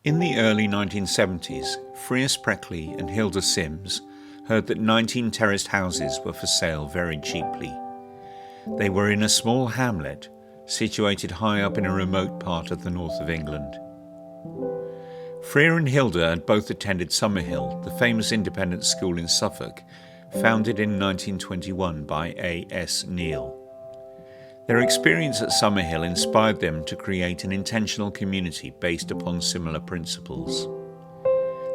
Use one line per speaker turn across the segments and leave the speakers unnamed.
In the early 1970s, Freya Spreckley and Hilda Sims heard that 19 terraced houses were for sale very cheaply. They were in a small hamlet situated high up in a remote part of the north of England. Freya and Hilda had both attended Summerhill, the famous independent school in Suffolk, founded in 1921 by A.S. Neal. Their experience at Summerhill inspired them to create an intentional community based upon similar principles.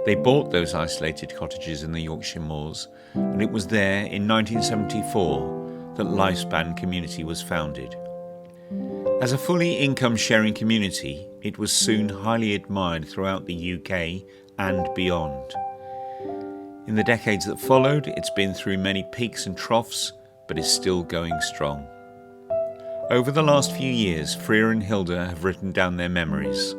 They bought those isolated cottages in the Yorkshire Moors, and it was there in 1974 that Lifespan Community was founded. As a fully income-sharing community, it was soon highly admired throughout the UK and beyond. In the decades that followed, it's been through many peaks and troughs, but is still going strong. Over the last few years, Freya and Hilda have written down their memories.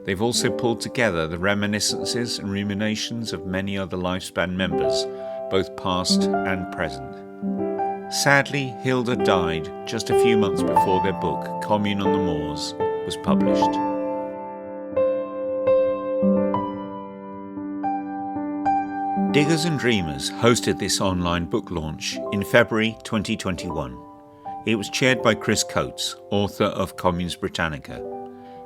They've also pulled together the reminiscences and ruminations of many other Lifespan members, both past and present. Sadly, Hilda died just a few months before their book, Commune on the Moors, was published. Diggers and Dreamers hosted this online book launch in February 2021. It was chaired by Chris Coates, author of Communes Britannica.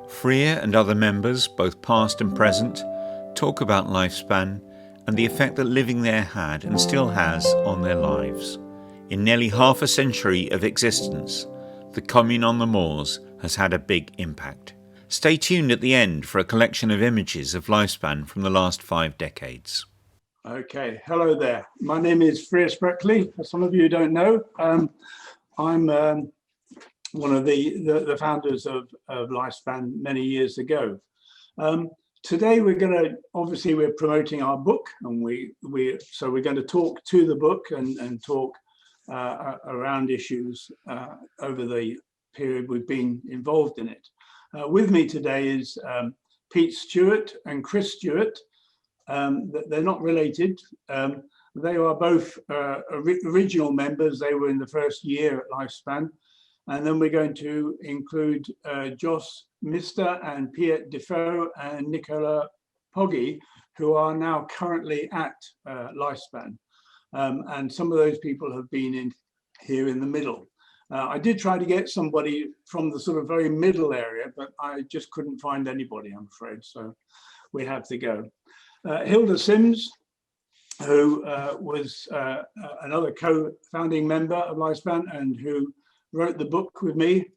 Freya and other members, both past and present, talk about Lifespan and the effect that living there had and still has on their lives. In nearly half a century of existence, the Commune on the Moors has had a big impact. Stay tuned at the end for a collection of images of Lifespan from the last 5 decades.
Okay, hello there. My name is Freya Spreckley. For some of you who don't know, I'm one of the founders of Lifespan many years ago. Today we're promoting our book, and we're going to talk to the book and talk around issues over the period we've been involved in it. With me today is Pete Stewart and Chris Stewart. They're not related. They are both original members. They were in the first year at Lifespan. And then we're going to include Jos Mister and Pierre Defoe and Nicola Poggi, who are now currently at Lifespan. And some of those people have been here in the middle. I did try to get somebody from the sort of very middle area, but I just couldn't find anybody, I'm afraid. So we have to go. Hilda Sims, who was another co-founding member of Lifespan and who wrote the book with me.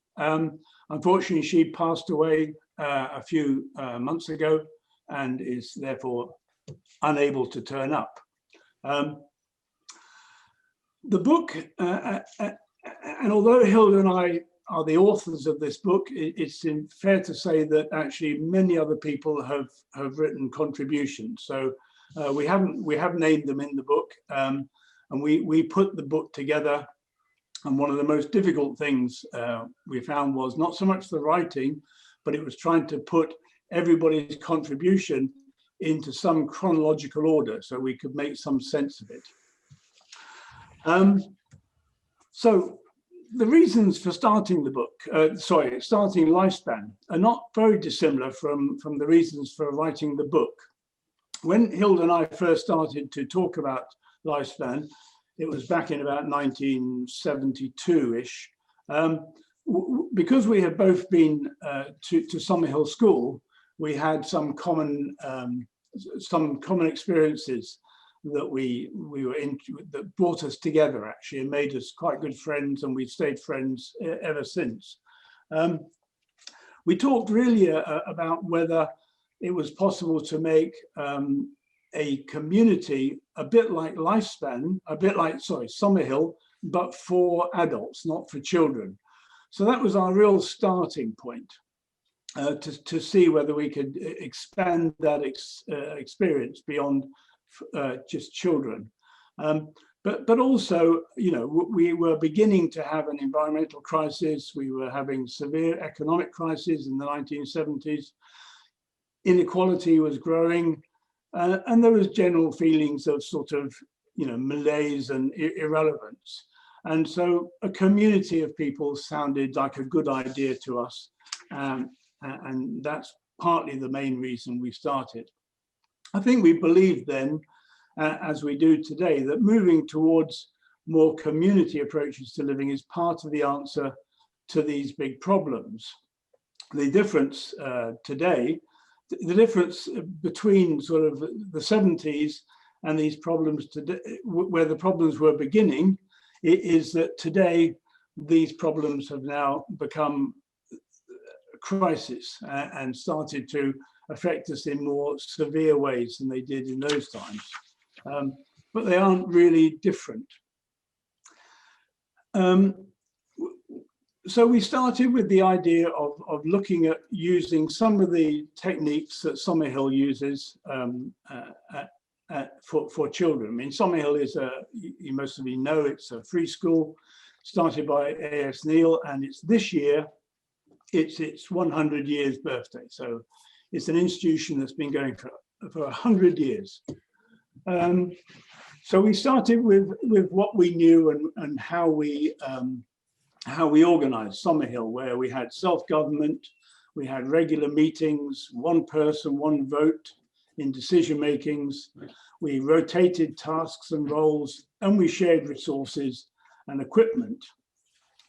Unfortunately, she passed away a few months ago and is therefore unable to turn up. The book, and although Hilda and I are the authors of this book, it's fair to say that actually many other people have written contributions. So we have named them in the book, and we put the book together. And one of the most difficult things we found was not so much the writing, but it was trying to put everybody's contribution into some chronological order so we could make some sense of it. So the reasons for starting the book, starting Lifespan, are not very dissimilar from the reasons for writing the book. When Hilda and I first started to talk about Lifespan, it was back in about 1972-ish. Because we had both been to Summerhill School, we had some common experiences that we were in, that brought us together actually and made us quite good friends, and we've stayed friends ever since. We talked really about whether it was possible to make a community a bit like Lifespan, Summerhill, but for adults, not for children. So that was our real starting point, to see whether we could expand that experience beyond just children. But also, you know, we were beginning to have an environmental crisis. We were having severe economic crisis in the 1970s. Inequality was growing, and there was general feelings of sort of, you know, malaise and irrelevance. And so a community of people sounded like a good idea to us. And that's partly the main reason we started. I think we believed then, as we do today, that moving towards more community approaches to living is part of the answer to these big problems. The difference today, the difference between sort of the 70s and these problems today, where the problems were beginning, is that today these problems have now become a crisis and started to affect us in more severe ways than they did in those times. But they aren't really different. So we started with the idea of looking at using some of the techniques that Summerhill uses for children. I mean, Summerhill is you most of you know, it's a free school started by A.S. Neal, and it's this year, it's its 100 years birthday. So it's an institution that's been going for 100 years. So we started with what we knew and how we organized Summerhill, where we had self-government, we had regular meetings, one person, one vote in decision makings. We rotated tasks and roles, and we shared resources and equipment.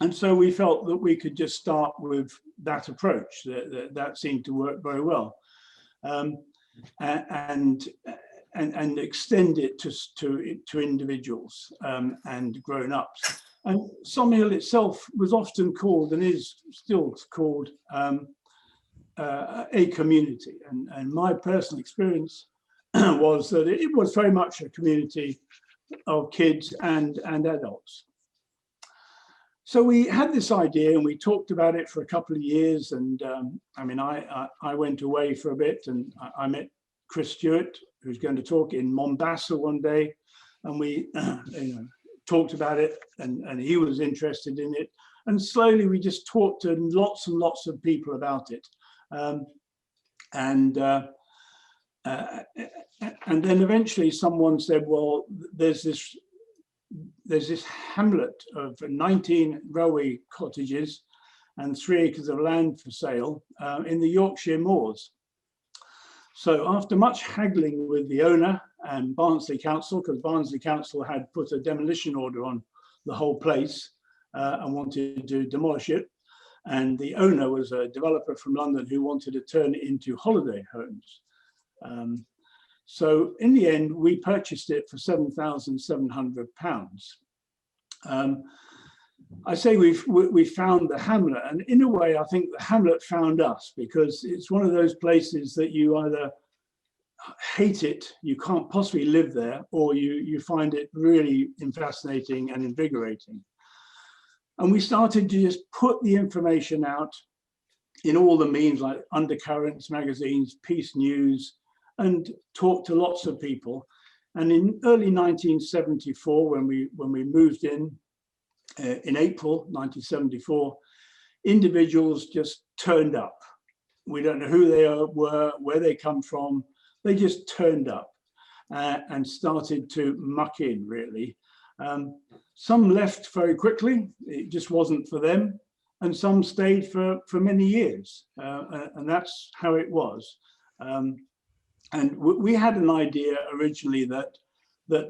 And so we felt that we could just start with that approach. That seemed to work very well, and extend it to individuals and grown-ups. And Summerhill itself was often called, and is still called, a community. And my personal experience was that it was very much a community of kids and adults. So we had this idea and we talked about it for a couple of years. And I mean, I went away for a bit, and I met Chris Stewart, who's going to talk in Mombasa one day. And we talked about it, and he was interested in it. And slowly we just talked to lots and lots of people about it. And then eventually someone said, well, there's this hamlet of 19 railway cottages and 3 acres of land for sale in the Yorkshire Moors. So after much haggling with the owner and Barnsley Council, because Barnsley Council had put a demolition order on the whole place and wanted to demolish it, and the owner was a developer from London who wanted to turn it into holiday homes. So in the end, we purchased it for £7,700. I say we found the hamlet, and in a way, I think the hamlet found us, because it's one of those places that you either hate it, you can't possibly live there, or you find it really fascinating and invigorating. And we started to just put the information out in all the means, like undercurrents, magazines, Peace News, and talk to lots of people. And in early 1974, when we moved in April 1974, individuals just turned up. We don't know who they were, where they come from. They just turned up and started to muck in, really. Some left very quickly, it just wasn't for them, and some stayed for many years, and that's how it was. And we had an idea originally that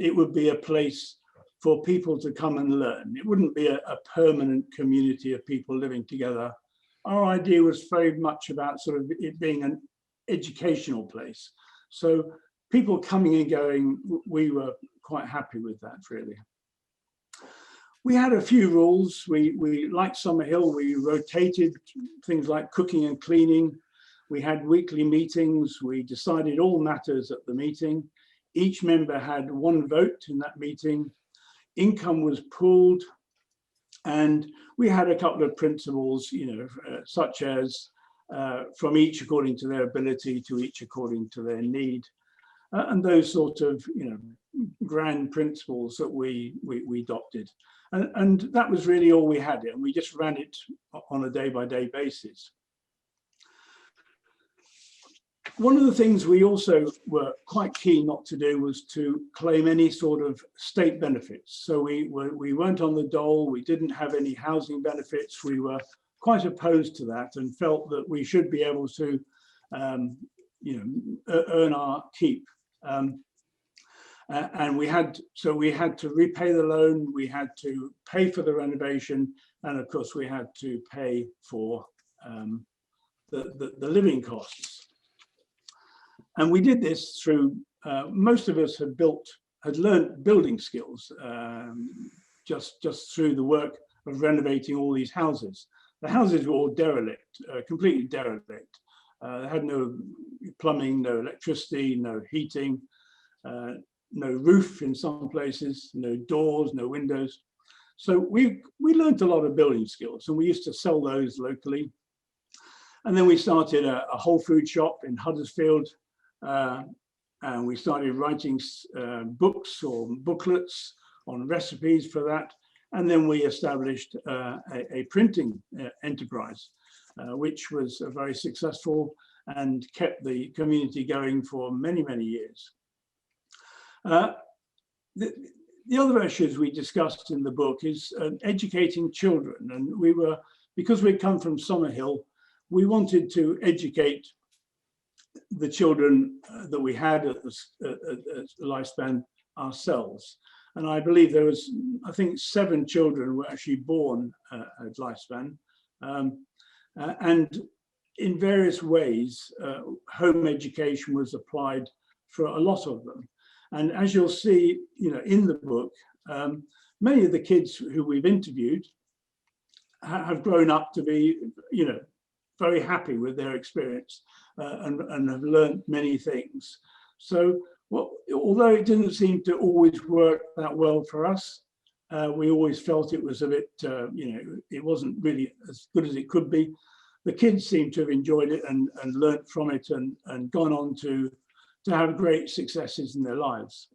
it would be a place for people to come and learn. It wouldn't be a permanent community of people living together. Our idea was very much about sort of it being an educational place. So people coming and going, we were quite happy with that, really. We had a few rules. We like Summerhill, we rotated things like cooking and cleaning. We had weekly meetings. We decided all matters at the meeting. Each member had one vote in that meeting. Income was pooled, and we had a couple of principles, such as from each according to their ability to each according to their need, and those sort of grand principles that we adopted, and that was really all we had, and we just ran it on a day-by-day basis. One of the things we also were quite keen not to do was to claim any sort of state benefits. So we weren't on the dole, we didn't have any housing benefits. We were quite opposed to that and felt that we should be able to earn our keep. And we had to repay the loan, we had to pay for the renovation, and of course we had to pay for the living costs. And we did this through, most of us had learned building skills just through the work of renovating all these houses. The houses were all derelict, completely derelict. They had no plumbing, no electricity, no heating, no roof in some places, no doors, no windows. So we learned a lot of building skills, and we used to sell those locally. And then we started a whole food shop in Huddersfield, and we started writing books or booklets on recipes for that. And then we established a printing enterprise, which was very successful and kept the community going for many, many years. The other issues we discussed in the book is educating children. And because we come from Summerhill, we wanted to educate the children that we had at the Lifespan ourselves. And I believe there was, I think, 7 children were actually born at Lifespan. And in various ways, home education was applied for a lot of them. And as you'll see, in the book, many of the kids who we've interviewed have grown up to be, very happy with their experience and have learned many things. So, although it didn't seem to always work that well for us, we always felt it was a bit, it wasn't really as good as it could be. The kids seem to have enjoyed it and learnt from it and gone on to have great successes in their lives.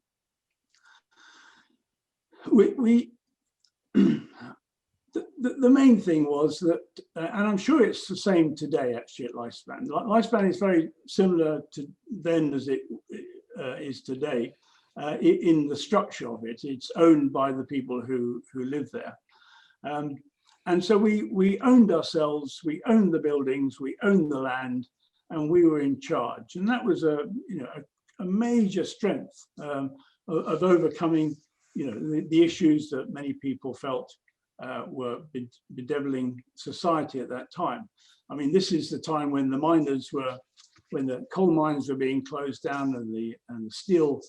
The main thing was that, and I'm sure it's the same today actually at Lifespan. Lifespan is very similar to then as it is today in the structure of it. It's owned by the people who live there. And so we owned ourselves, we owned the buildings, we owned the land, and we were in charge. And that was a major strength of overcoming the issues that many people felt were bedeviling society at that time. I mean, this is the time when when the coal mines were being closed down and the steel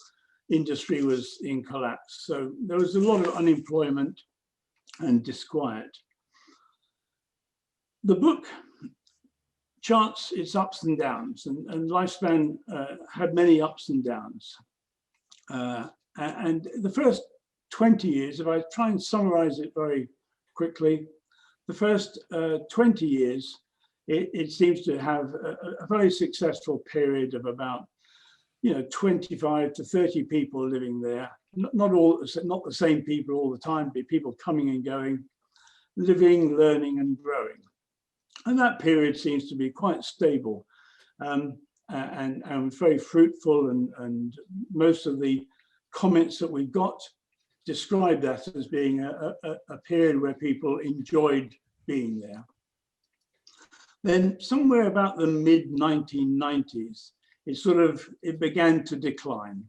industry was in collapse. So there was a lot of unemployment and disquiet. The book charts its ups and downs, and Lifespan had many ups and downs. And the first 20 years, if I try and summarize it very quickly, the first 20 years, it seems to have a very successful period of about 25 to 30 people living there. Not the same people all the time, but people coming and going, living, learning, and growing. And that period seems to be quite stable and very fruitful. And most of the comments that we've got describe that as being a period where people enjoyed being there. Then somewhere about the mid-1990s, it began to decline.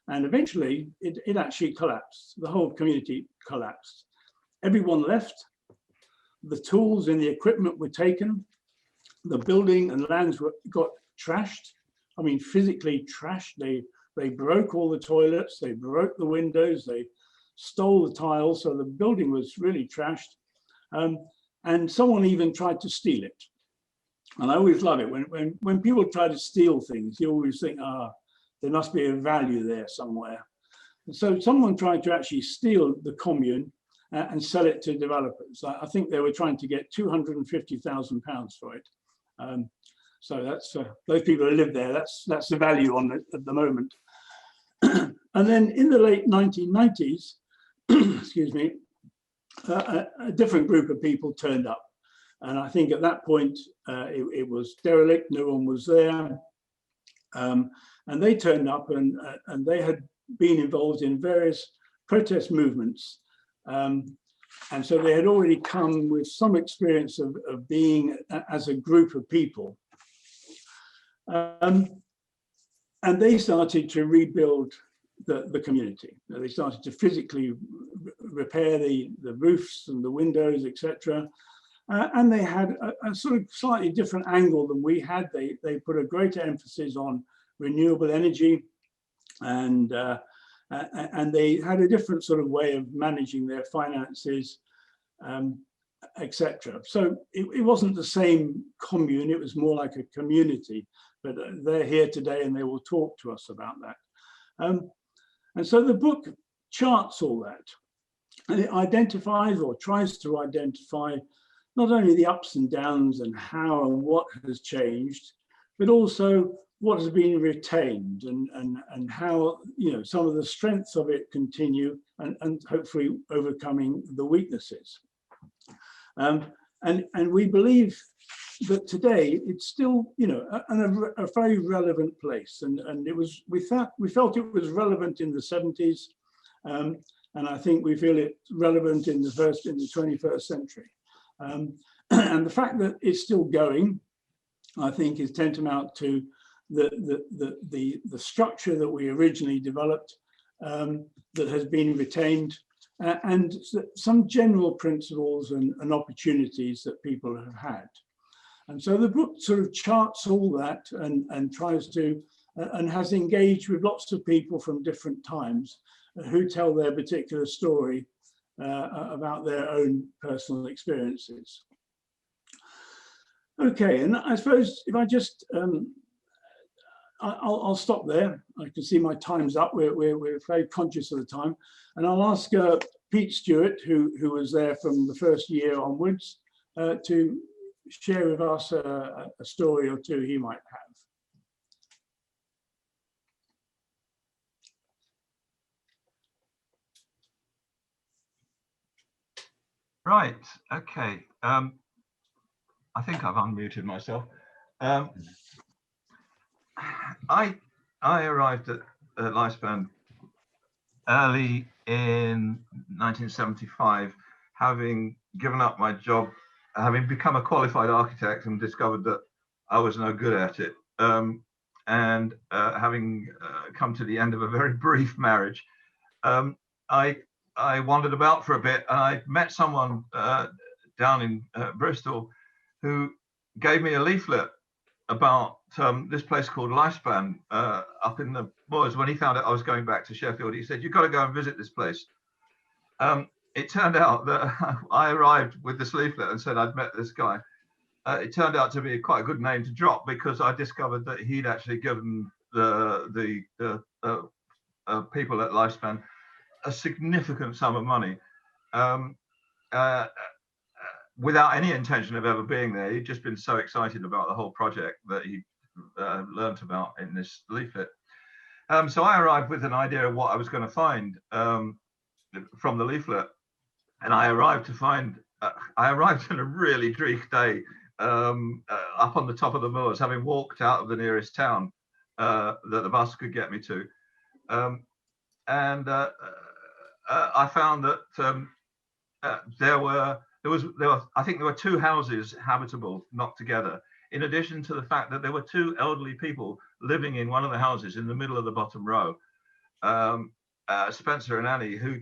And eventually it actually collapsed. The whole community collapsed. Everyone left. The tools and the equipment were taken. The building and lands got trashed. I mean, physically trashed. They broke all the toilets. They broke the windows. They stole the tiles. So the building was really trashed. And someone even tried to steal it. And I always love it when people try to steal things. You always think, there must be a value there somewhere. And so someone tried to actually steal the commune and sell it to developers. I think they were trying to get £250,000 for it. So that's those people who live there. That's the value on it at the moment. And then in the late 1990s, excuse me, a different group of people turned up, and I think at that point it was derelict. No one was there, and they turned up, and they had been involved in various protest movements. And so they had already come with some experience of being as a group of people. And they started to rebuild the community. They started to physically repair the roofs and the windows, etc. And they had a sort of slightly different angle than we had. They put a greater emphasis on renewable energy, and they had a different sort of way of managing their finances, etc. So it wasn't the same commune, it was more like a community, but they're here today and they will talk to us about that. And so the book charts all that, and it identifies or tries to identify not only the ups and downs and how and what has changed, but also what has been retained, and how, you know, some of the strengths of it continue, and hopefully overcoming the weaknesses. And we believe that today it's still, you know, a very relevant place, and we felt it was relevant in the 70s, and I think we feel it relevant in the 21st century. And the fact that it's still going, I think, is tantamount to the structure that we originally developed, that has been retained, and some general principles and opportunities that people have had. And so the book sort of charts all that, and tries to, and has engaged with lots of people from different times who tell their particular story about their own personal experiences. Okay, and I suppose if I just, I'll stop there. I can see my time's up. We're very conscious of the time. And I'll ask Pete Stewart, who was there from the first year onwards, to share with us a story or two he might have.
Right, okay. I think I've unmuted myself. I arrived at Lifespan early in 1975, having given up my job, having become a qualified architect and discovered that I was no good at it, and having come to the end of a very brief marriage. I wandered about for a bit, and I met someone down in Bristol who gave me a leaflet about this place called Lifespan up in the Moors. When he found out I was going back to Sheffield, he said, "You've got to go and visit this place." It turned out that I arrived with this leaflet and said I'd met this guy. It turned out to be quite a good name to drop, because I discovered that he'd actually given the people at Lifespan a significant sum of money, without any intention of ever being there. He'd just been so excited about the whole project that he learnt about in this leaflet. So I arrived with an idea of what I was going to find from the leaflet, and I arrived on a really dreary day up on the top of the moors, having walked out of the nearest town that the bus could get me to, and I found that there were I think there were 2 houses habitable, knocked together, in addition to the fact that there were 2 elderly people living in one of the houses in the middle of the bottom row, Spencer and Annie, who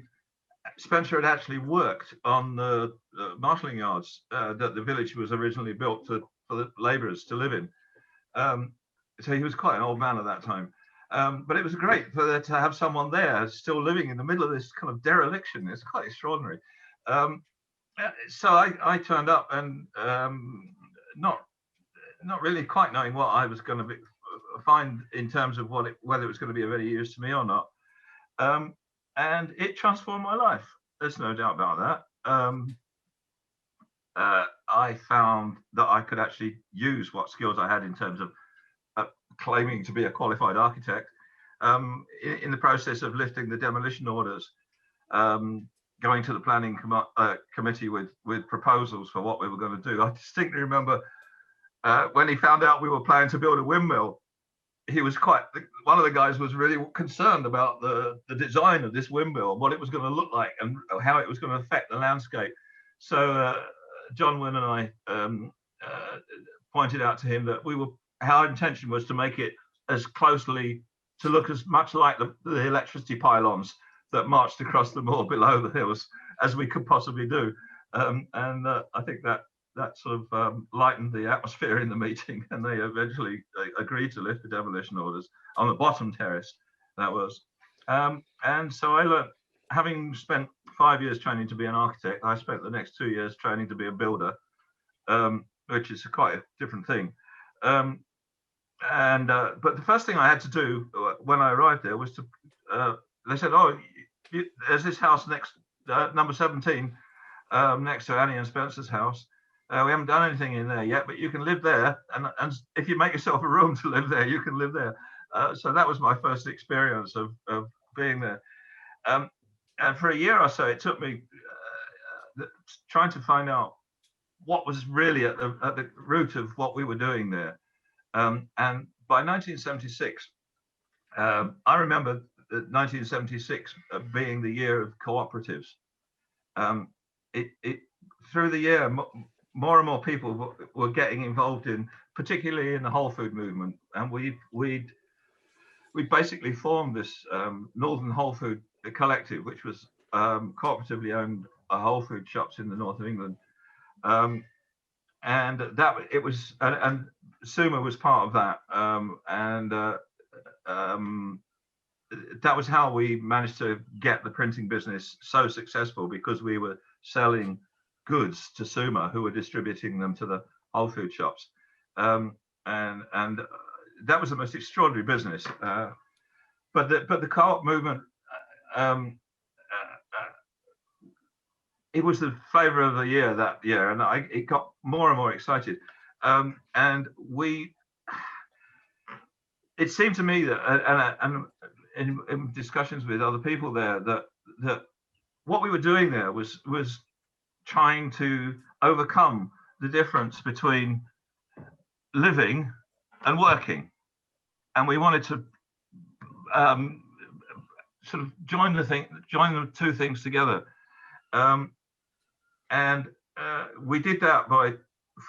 Spencer had actually worked on the marshalling yards that the village was originally built for the labourers to live in. So he was quite an old man at that time. But it was great for there to have someone there still living in the middle of this kind of dereliction. It's quite extraordinary. So I turned up, and not really quite knowing what I was going to find in terms of whether it was going to be of any use to me or not. And it transformed my life. There's no doubt about that. I found that I could actually use what skills I had in terms of claiming to be a qualified architect in the process of lifting the demolition orders, going to the planning committee with proposals for what we were going to do. I distinctly remember when he found out we were planning to build a windmill, he was one of the guys was really concerned about the design of this windmill, what it was going to look like and how it was going to affect the landscape. So John Wynne and I pointed out to him that we were our intention was to make it as closely, to look as much like the electricity pylons that marched across the moor below the hills as we could possibly do. I think that sort of lightened the atmosphere in the meeting, and they eventually agreed to lift the demolition orders on the bottom terrace, that was. And so I learned, having spent 5 years training to be an architect, I spent the next 2 years training to be a builder, which is quite a different thing. But the first thing I had to do when I arrived there was to, they said, oh, there's this house next, number 17, next to Annie and Spencer's house. We haven't done anything in there yet, but you can live there. And if you make yourself a room to live there, you can live there. So that was my first experience of being there. And for a year or so, it took me trying to find out what was really at the root of what we were doing there. And by 1976, I remember 1976 being the year of cooperatives. Through the year, more and more people were getting involved in, particularly in the whole food movement, and we basically formed this Northern Whole Food Collective, which was cooperatively owned whole food shops in the north of England, and that it was, and Suma was part of that, that was how we managed to get the printing business so successful, because we were selling goods to Suma, who were distributing them to the whole food shops, and that was the most extraordinary business. But the co-op movement, it was the flavor of the year that year, and it got more and more excited. And it seemed to me that, and in discussions with other people there, that what we were doing there was trying to overcome the difference between living and working, and we wanted to sort of join the two things together, and we did that by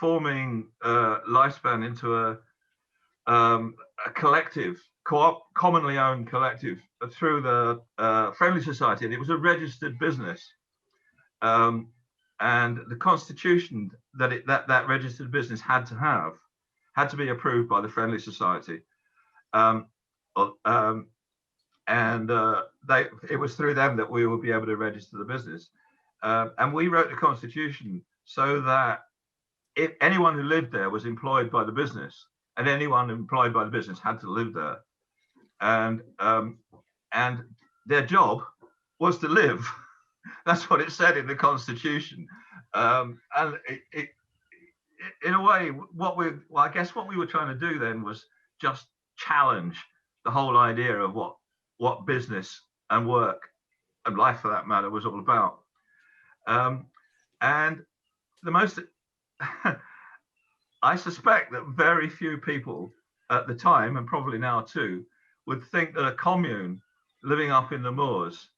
forming Lifespan into a collective, commonly owned collective through the Friendly Society, and it was a registered business. And the constitution that registered business had to be approved by the Friendly Society, and it was through them that we would be able to register the business. And we wrote the constitution so that if anyone who lived there was employed by the business, and anyone employed by the business had to live there, and their job was to live. That's what it said in the constitution, and it in a way, I guess what we were trying to do then was just challenge the whole idea of what business and work and life, for that matter, was all about. And the most, I suspect that very few people at the time, and probably now too, would think that a commune living up in the moors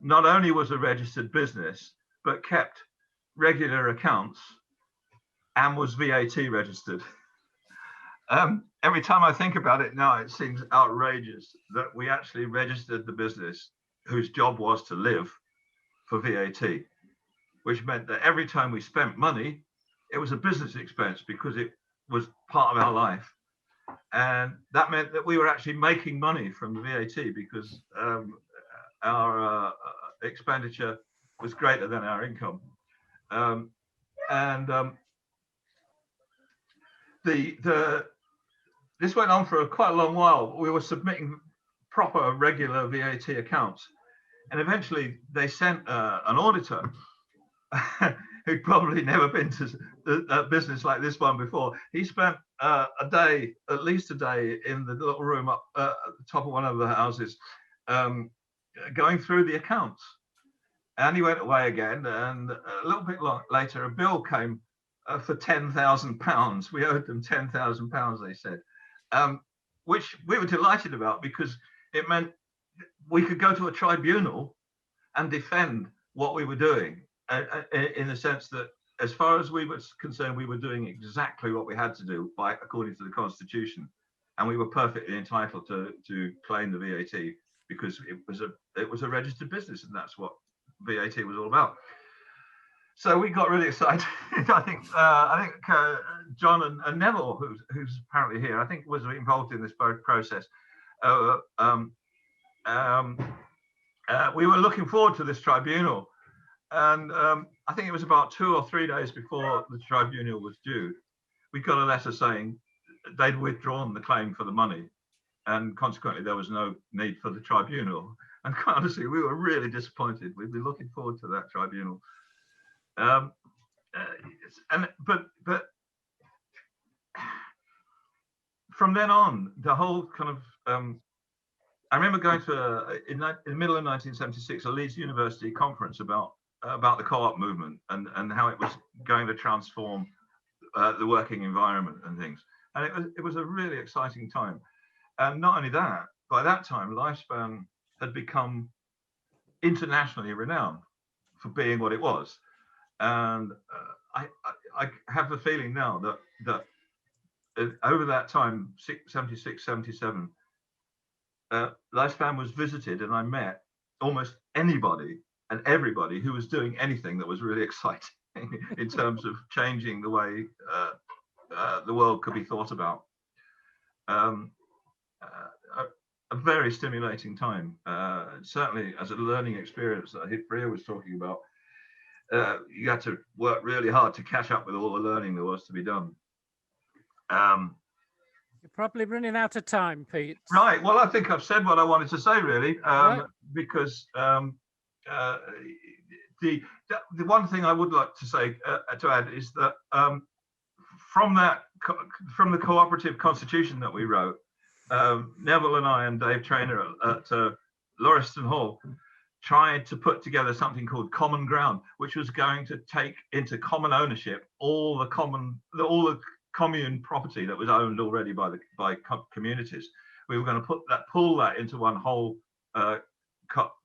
not only was a registered business, but kept regular accounts and was VAT registered. Every time I think about it now, it seems outrageous that we actually registered the business whose job was to live for VAT, which meant that every time we spent money, it was a business expense because it was part of our life. And that meant that we were actually making money from the VAT because our expenditure was greater than our income. This went on for quite a long while. We were submitting proper, regular VAT accounts. And eventually they sent an auditor who'd probably never been to a business like this one before. He spent a day, at least a day, in the little room up at the top of one of the houses, going through the accounts. And he went away again. And a little bit later, a bill came for £10,000. We owed them £10,000, they said, which we were delighted about because it meant we could go to a tribunal and defend what we were doing, in the sense that as far as we were concerned, we were doing exactly what we had to do according to the Constitution, and we were perfectly entitled to claim the VAT because it was a registered business, and that's what VAT was all about. So we got really excited. I think John and Neville, who's apparently here, I think was involved in this process. We were looking forward to this tribunal, and I think it was about 2 or 3 days before the tribunal was due, we got a letter saying they'd withdrawn the claim for the money, and consequently there was no need for the tribunal. And quite honestly, we were really disappointed. We'd been looking forward to that tribunal. But from then on, the whole kind of I remember going to in the middle of 1976 a Leeds University conference about the co-op movement and how it was going to transform the working environment and things. And it was a really exciting time. And not only that, by that time, Lifespan had become internationally renowned for being what it was. And I have the feeling now that over that time, 76, 77, Lifespan was visited, and I met almost anybody and everybody who was doing anything that was really exciting in terms of changing the way the world could be thought about. A very stimulating time, certainly as a learning experience that Bria was talking about. You had to work really hard to catch up with all the learning there was to be done.
You're probably running out of time, Pete.
Right. Well, I think I've said what I wanted to say, really,
right.
Because the one thing I would like to say to add is that from the cooperative constitution that we wrote, Neville and I and Dave Traynor at Lauriston Hall tried to put together something called Common Ground, which was going to take into common ownership all the commune property that was owned already by communities. We were going to pull that into one whole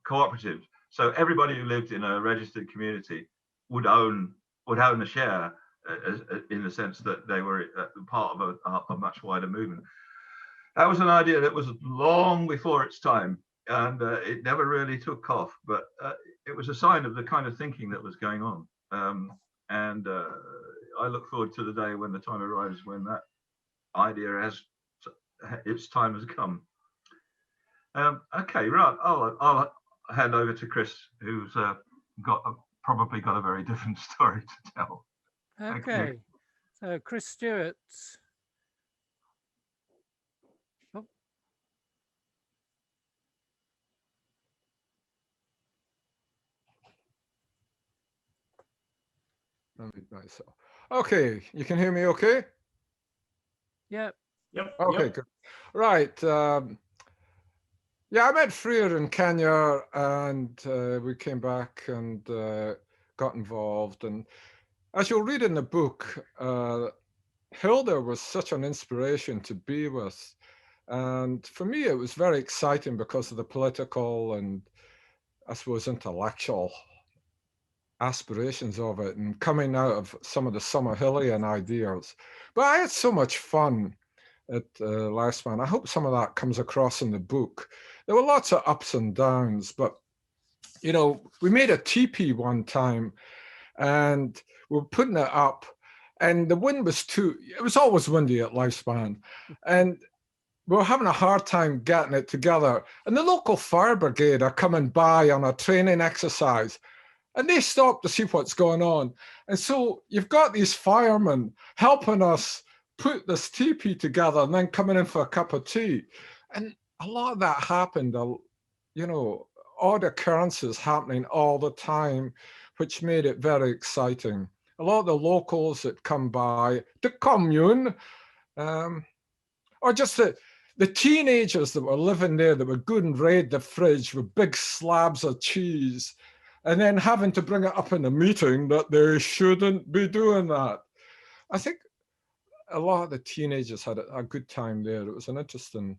cooperative. So everybody who lived in a registered community would own a share, in the sense that they were part of a much wider movement. That was an idea that was long before its time, and it never really took off. But it was a sign of the kind of thinking that was going on. And I look forward to the day when the time arrives when that idea its time has come. Okay, right. I'll hand over to Chris, who's probably got a very different story to tell.
Okay, so Chris Stewart. Oh.
Myself. Okay, you can hear me okay?
Yep.
Yep.
Okay,
yep.
good. Right. Yeah, I met Freer in Kenya, and we came back and got involved. And as you'll read in the book, Hilda was such an inspiration to be with. And for me, it was very exciting because of the political and, I suppose, intellectual aspirations of it, and coming out of some of the Summerhillian ideas. But I had so much fun at Lifespan. I hope some of that comes across in the book. There were lots of ups and downs, but you know, we made a teepee one time, and we were putting it up, and the wind was it was always windy at Lifespan, and we were having a hard time getting it together. And the local fire brigade are coming by on a training exercise, and they stop to see what's going on. And so you've got these firemen helping us put this teepee together and then coming in for a cup of tea. And a lot of that happened, you know, odd occurrences happening all the time, which made it very exciting. A lot of the locals that come by, the Commune, or just the teenagers that were living there that would go and raid the fridge with big slabs of cheese, and then having to bring it up in a meeting that they shouldn't be doing that. I think a lot of the teenagers had a good time there. It was an interesting,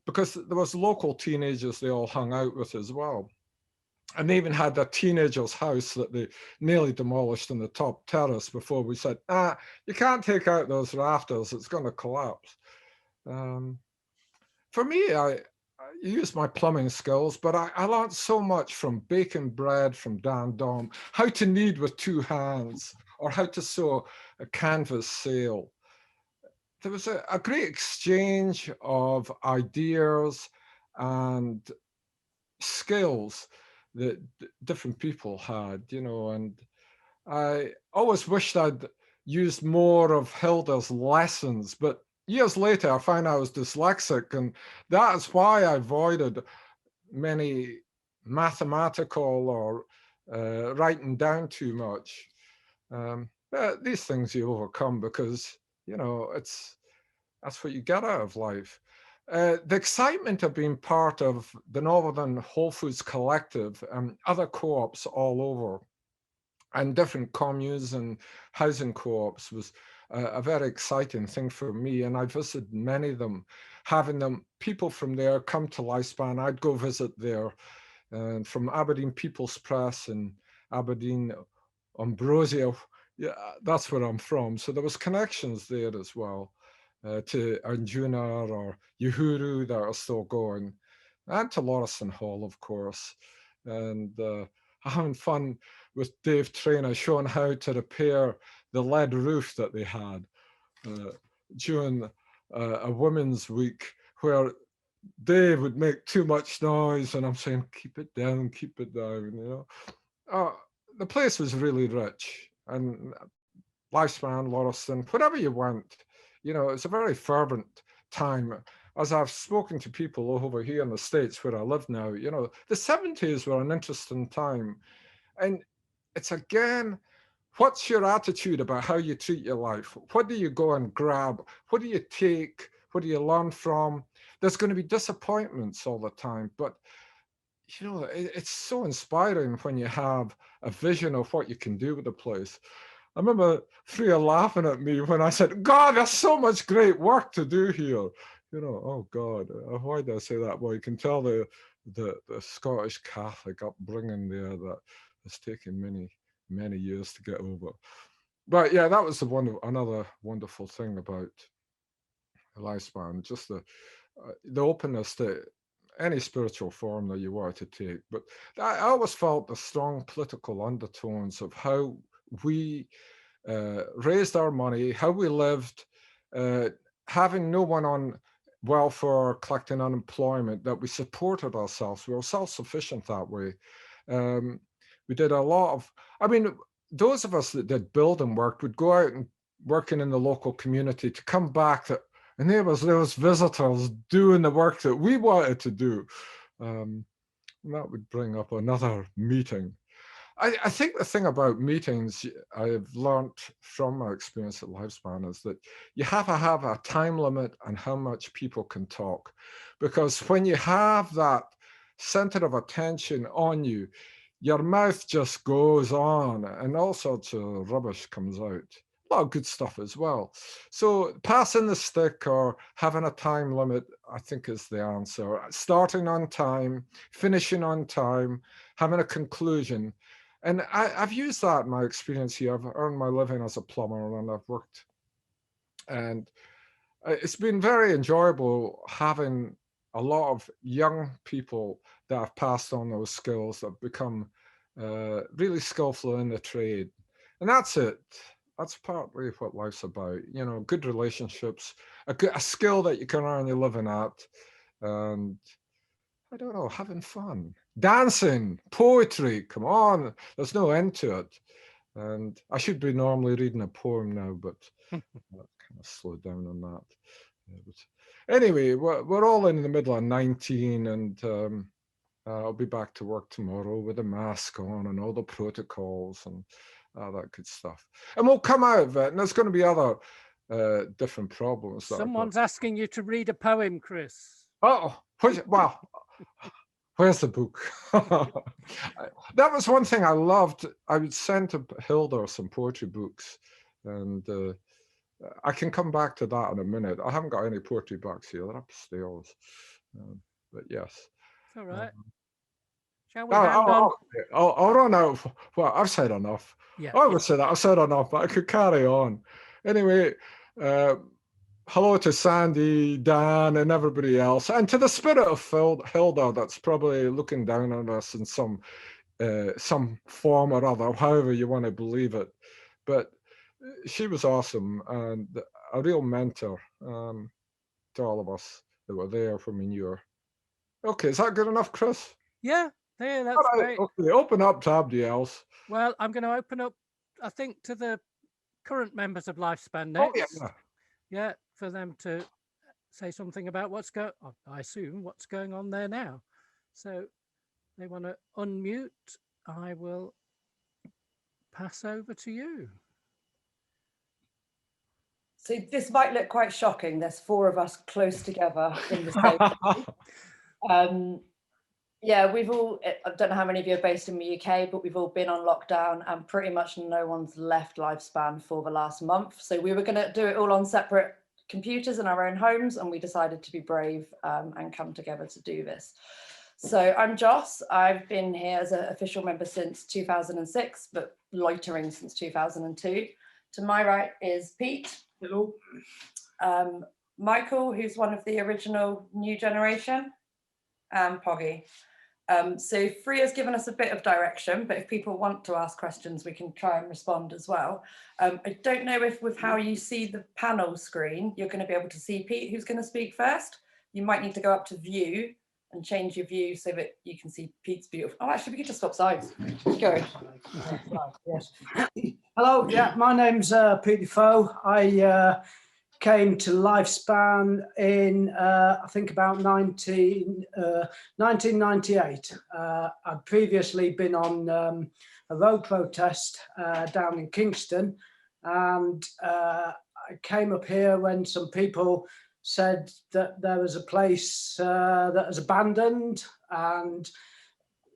because there was local teenagers they all hung out with as well. And they even had a teenager's house that they nearly demolished in the top terrace before we said, you can't take out those rafters, it's going to collapse. For me, I used my plumbing skills, but I learned so much from baking bread from Dan Dom, how to knead with 2 hands, or how to sew a canvas sail. There was a great exchange of ideas and skills that different people had, you know, and I always wished I'd used more of Hilda's lessons, but years later I found I was dyslexic, and that is why I avoided many mathematical or writing down too much. But these things you overcome because, you know, that's what you get out of life. The excitement of being part of the Northern Whole Foods Collective and other co-ops all over, and different communes and housing co-ops, was a very exciting thing for me. And I visited many of them, having them people from there come to Lifespan. I'd go visit there, and from Aberdeen People's Press and Aberdeen Ambrosia, yeah, that's where I'm from. So there was connections there as well, to Arjuna or Uhuru that are still going, and to Lauriston Hall, of course. And having fun with Dave Trainer, showing how to repair the lead roof that they had during a women's week, where Dave would make too much noise, and I'm saying, keep it down, you know. The place was really rich, and Lifespan, Lauriston, whatever you want, you know, it's a very fervent time. As I've spoken to people over here in the States where I live now, you know, the 70s were an interesting time. And it's again, what's your attitude about how you treat your life? What do you go and grab? What do you take? What do you learn from? There's going to be disappointments all the time, but you know, it's so inspiring when you have a vision of what you can do with the place. I remember Freya laughing at me when I said, God, there's so much great work to do here. You know, oh God, why did I say that? Well, you can tell the Scottish Catholic upbringing there that has taken many years to get over. But yeah, that was another wonderful thing about Lifespan, just the openness to any spiritual form that you wanted to take. But I always felt the strong political undertones of how we raised our money, how we lived, having no one on welfare, collecting unemployment, that we supported ourselves. We were self-sufficient that way. We did a lot of, I mean, those of us that did building work would go out and working in the local community to come back, and there was visitors doing the work that we wanted to do. And that would bring up another meeting. I think the thing about meetings I've learned from my experience at Lifespan is that you have to have a time limit on how much people can talk. Because when you have that center of attention on you, your mouth just goes on and all sorts of rubbish comes out. A lot of good stuff as well. So passing the stick or having a time limit, I think, is the answer. Starting on time, finishing on time, having a conclusion. And I've used that in my experience here. I've earned my living as a plumber, and I've worked. And it's been very enjoyable having a lot of young people that have passed on those skills, that have become really skillful in the trade. And that's it. That's partly what life's about. You know, good relationships, a skill that you can earn your living at, and I don't know, having fun. Dancing, poetry, come on, there's no end to it. And I should be normally reading a poem now, but I've kind of slowed down on that. But anyway, we're all in the middle of 19, and I'll be back to work tomorrow with a mask on and all the protocols and all that good stuff. And we'll come out of it, and there's going to be other different problems.
Someone's asking you to read a poem, Chris.
Oh, well, where's the book? That was one thing I loved. I would send to Hilda some poetry books, and I can come back to that in a minute. I haven't got any poetry books here. They're upstairs. But yes.
All right. Shall we hand on?
I'll run out of, well, I've said enough.
Yeah.
I would say that I've said enough, but I could carry on. Anyway, hello to Sandy, Dan, and everybody else, and to the spirit of Hilda that's probably looking down on us in some form or other, however you want to believe it. But she was awesome and a real mentor to all of us that were there when we knew her. Okay, is that good enough, Chris?
Yeah, that's
All right,
great.
okay, open up to everybody else.
Well, I'm going to open up, I think, to the current members of Lifespan
Oh,
next.
yeah.
Yeah, for them to say something about I assume what's going on there now. So they want to unmute. I will pass over to you.
So this might look quite shocking. There's 4 of us close together in the same. Yeah, we've all, I don't know how many of you are based in the UK, but we've all been on lockdown and pretty much no one's left Lifespan for the last month. So we were going to do it all on separate computers in our own homes, and we decided to be brave and come together to do this. So I'm Joss. I've been here as an official member since 2006, but loitering since 2002. To my right is Pete.
Hello.
Michael, who's one of the original new generation, and Poggy. So Freya's given us a bit of direction, but if people want to ask questions, we can try and respond as well. I don't know if with how you see the panel screen, you're going to be able to see Pete, who's going to speak first. You might need to go up to view and change your view so that you can see Pete's beautiful. Oh, actually, we could just swap sides. Go.
Yes. Hello, yeah, my name's Pete Defoe. I came to Lifespan in, I think about 1998. I'd previously been on a road protest down in Kingston, and I came up here when some people said that there was a place that was abandoned, and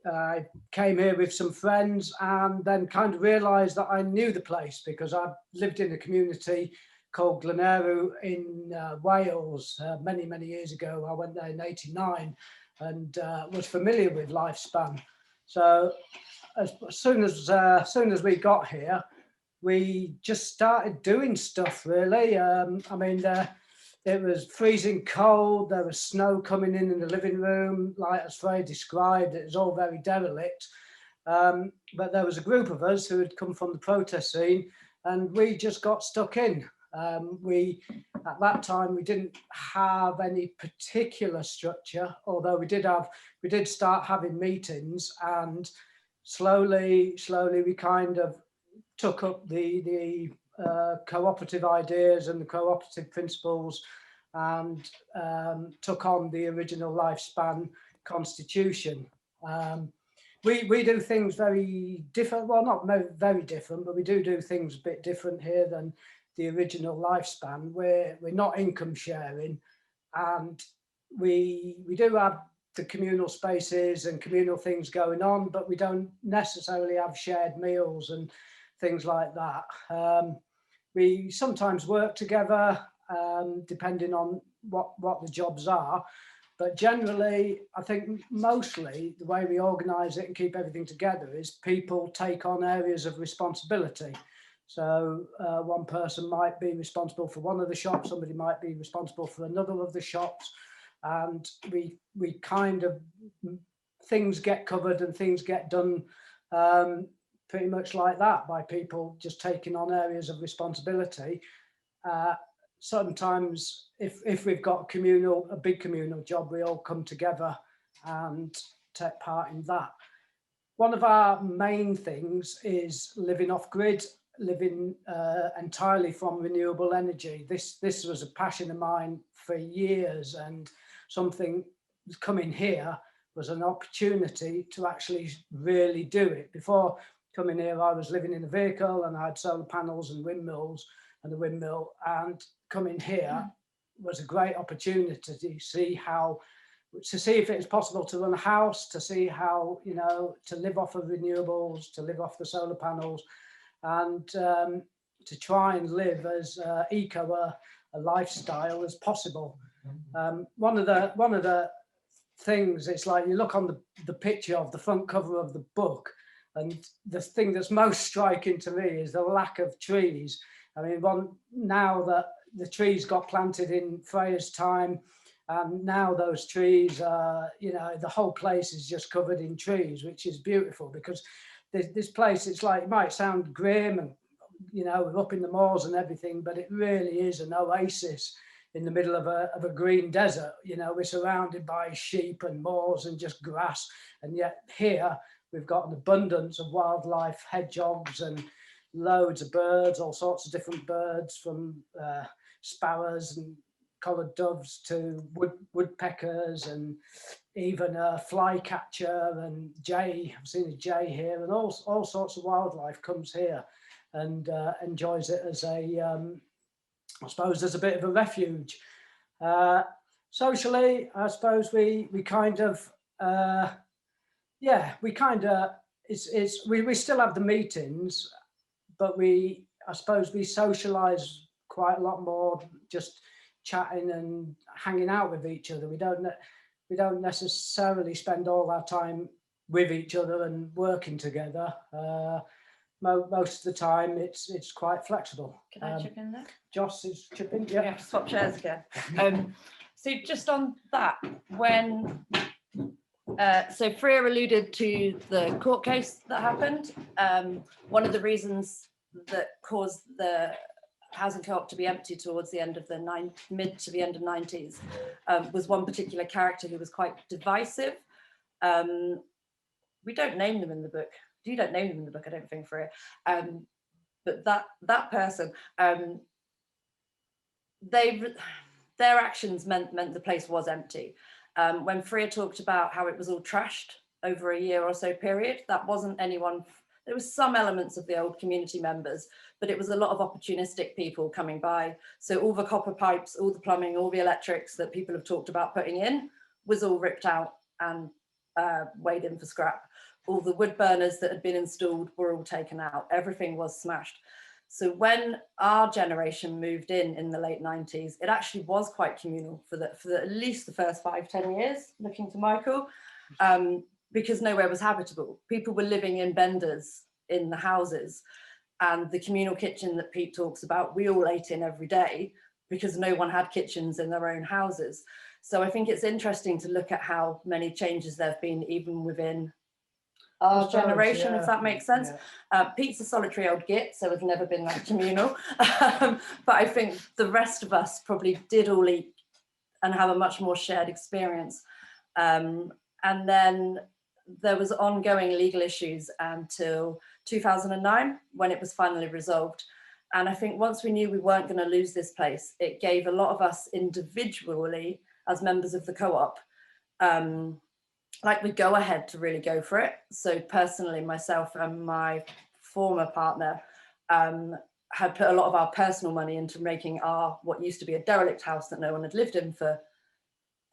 I came here with some friends and then kind of realised that I knew the place because I lived in a community called Glenaru in Wales many, many years ago. I went there in '89 and was familiar with Lifespan. So as soon as we got here, we just started doing stuff really. I mean, it was freezing cold, there was snow coming in the living room, like as Freya described, it was all very derelict. But there was a group of us who had come from the protest scene and we just got stuck in. At that time, we didn't have any particular structure, although we did start having meetings, and slowly we kind of took up the cooperative ideas and the cooperative principles and took on the original Lifespan constitution. We do things very different, well, not very different, but we do things a bit different here than the original Lifespan. We're not income sharing, and we do have the communal spaces and communal things going on, but we don't necessarily have shared meals and things like that. We sometimes work together depending on what the jobs are, but generally I think mostly the way we organise it and keep everything together is people take on areas of responsibility. So one person might be responsible for one of the shops, somebody might be responsible for another of the shops, and we kind of, things get covered and things get done pretty much like that by people just taking on areas of responsibility. Sometimes if we've got a big communal job, we all come together and take part in that. One of our main things is living off grid, living entirely from renewable energy. This was a passion of mine for years, and something coming here was an opportunity to actually really do it. Before coming here, I was living in a vehicle and I had solar panels and windmills and a windmill, and coming here was a great opportunity to see if it is possible to run a house, to see how, to live off of renewables, to live off the solar panels, and to try and live as eco a lifestyle as possible. One of the
things, it's like you look on the picture of the front cover of the book, and the thing that's most striking to me is the lack of trees. I mean, now that the trees got planted in Freya's time, now those trees are, you know, the whole place is just covered in trees, which is beautiful, because this place, it's like, it might sound grim and, you know, we're up in the moors and everything, but it really is an oasis in the middle of a green desert. You know, we're surrounded by sheep and moors and just grass, and yet here we've got an abundance of wildlife, hedgehogs and loads of birds, all sorts of different birds, from sparrows and collared doves to woodpeckers, and even a flycatcher and jay. I've seen a jay here, and all sorts of wildlife comes here and enjoys it as a, I suppose, as a bit of a refuge. Socially, I suppose we kind of, yeah, we kind of, we still have the meetings, but I suppose we socialise quite a lot more, just chatting and hanging out with each other. We don't necessarily spend all our time with each other and working together. Most of the time, it's quite flexible.
Can I chip in there?
Joss is chipping.
We have to swap chairs again. So just on that, when so Freya alluded to the court case that happened. One of the reasons that caused the housing co-op to be empty towards the end of the mid to the end of 90s was one particular character who was quite divisive. We don't name them in the book. You don't name them in the book, I don't think, Freya. But that person, their actions meant the place was empty. When Freya talked about how it was all trashed over a year or so period, that wasn't anyone. There was some elements of the old community members, but it was a lot of opportunistic people coming by. So all the copper pipes, all the plumbing, all the electrics that people have talked about putting in was all ripped out and weighed in for scrap. All the wood burners that had been installed were all taken out. Everything was smashed. So when our generation moved in the late 90s, it actually was quite communal for at least the first 5-10 years, looking to Michael, because nowhere was habitable. People were living in benders in the houses, and the communal kitchen that Pete talks about, we all ate in every day because no one had kitchens in their own houses. So I think it's interesting to look at how many changes there have been even within our generation, if that makes sense. Yeah. Pete's a solitary old git, so has never been that communal. But I think the rest of us probably did all eat and have a much more shared experience. And then there was ongoing legal issues until 2009, when it was finally resolved. And I think once we knew we weren't going to lose this place, it gave a lot of us individually, as members of the co-op, like the go ahead to really go for it. So personally, myself and my former partner had put a lot of our personal money into making our, what used to be a derelict house that no one had lived in for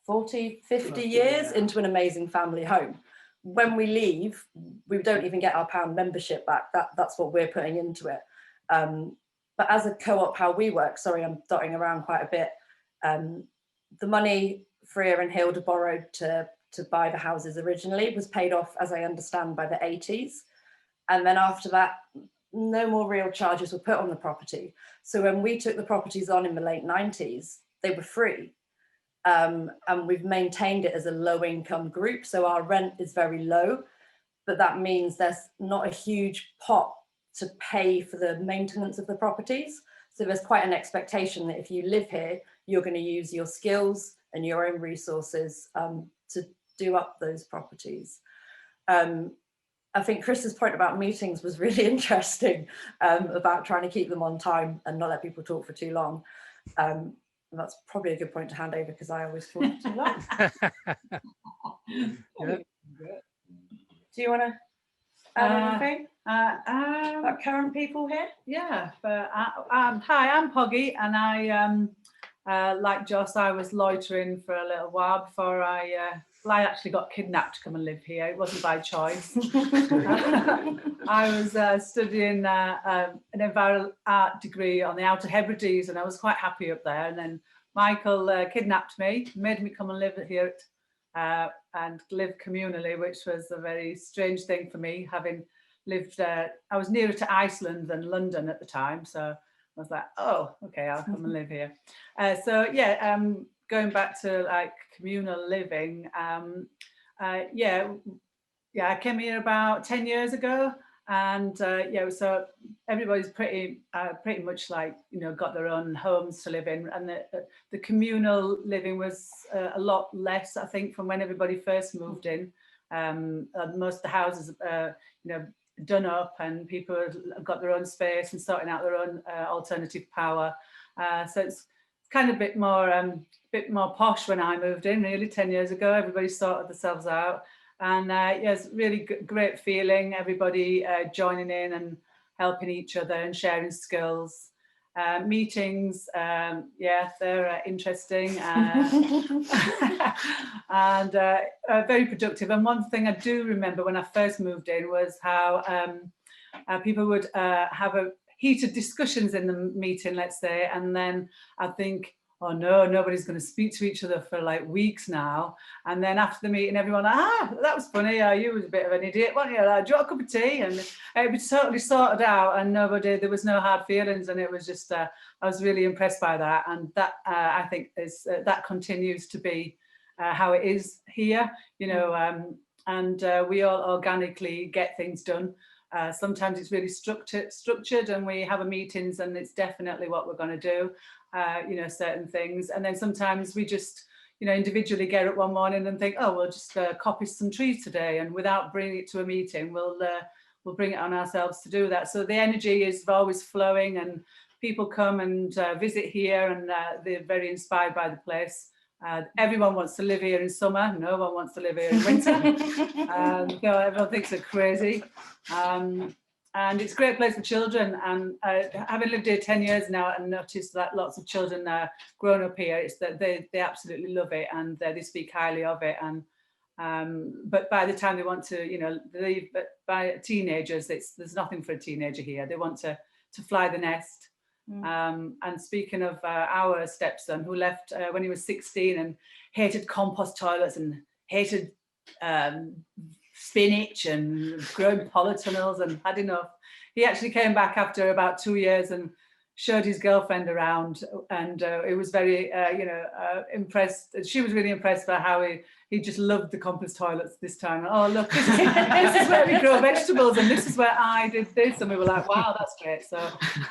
40, 50 years, into an amazing family home. When we leave, we don't even get our pound membership back. That's what we're putting into it. But as a co-op, how we work, sorry, I'm dotting around quite a bit. The money Freya and Hilda borrowed to buy the houses originally was paid off, as I understand, by the 80s. And then after that, no more real charges were put on the property. So when we took the properties on in the late 90s, they were free. And we've maintained it as a low income group. So our rent is very low, but that means there's not a huge pot to pay for the maintenance of the properties. So there's quite an expectation that if you live here, you're going to use your skills and your own resources to do up those properties. I think Chris's point about meetings was really interesting, about trying to keep them on time and not let people talk for too long. And that's probably a good point to hand over, because I always talk too long.
Yeah.
Do you want to add anything about current people here?
Yeah, but hi, I'm Poggy, and I, like Joss, I was loitering for a little while before I actually got kidnapped to come and live here. It wasn't by choice. I was studying an environmental art degree on the Outer Hebrides, and I was quite happy up there. And then Michael kidnapped me, made me come and live here and live communally, which was a very strange thing for me, having lived, I was nearer to Iceland than London at the time. So I was like, oh, okay, I'll come and live here. So yeah, going back to like communal living, yeah, I came here about 10 years ago. And yeah, so everybody's pretty much like, you know, got their own homes to live in, and the communal living was a lot less, I think, from when everybody first moved in. Most of the houses, you know, done up, and people have got their own space and sorting out their own alternative power. So it's kind of a bit more posh when I moved in, really 10 years ago. Everybody sorted themselves out. And yeah, it's really great feeling, everybody joining in and helping each other and sharing skills. Meetings, yeah, they're interesting and very productive. And one thing I do remember when I first moved in was how people would have heated discussions in the meeting, let's say, and then I think, oh no, nobody's going to speak to each other for like weeks now. And then after the meeting, everyone, that was funny. You was a bit of an idiot, weren't you? Do you want a cup of tea? And it was totally sorted out, and there was no hard feelings. And it was just, I was really impressed by that. And that I think is that continues to be how it is here, you know, and we all organically get things done. Sometimes it's really structured, and we have meetings, and it's definitely what we're going to do. You know, certain things, and then sometimes we just, you know, individually get up one morning and think, oh, we'll just copy some trees today, and without bringing it to a meeting, we'll bring it on ourselves to do that. So the energy is always flowing, and people come and visit here, and they're very inspired by the place. Everyone wants to live here in summer. No one wants to live here in winter. You know, everyone thinks they're crazy. And it's a great place for children. And having lived here 10 years now and noticed that lots of children are grown up here, it's that they absolutely love it, and they speak highly of it. And but by the time they want to, you know, leave, but by teenagers, there's nothing for a teenager here. They want to fly the nest. And speaking of our stepson, who left when he was 16 and hated compost toilets and hated spinach and growing polytunnels and had enough, he actually came back after about 2 years and showed his girlfriend around, and it was very you know, impressed. She was really impressed by how he just loved the compost toilets this time. Oh look, this is where we grow vegetables, and this is where I did this, and we were like, wow, that's great. So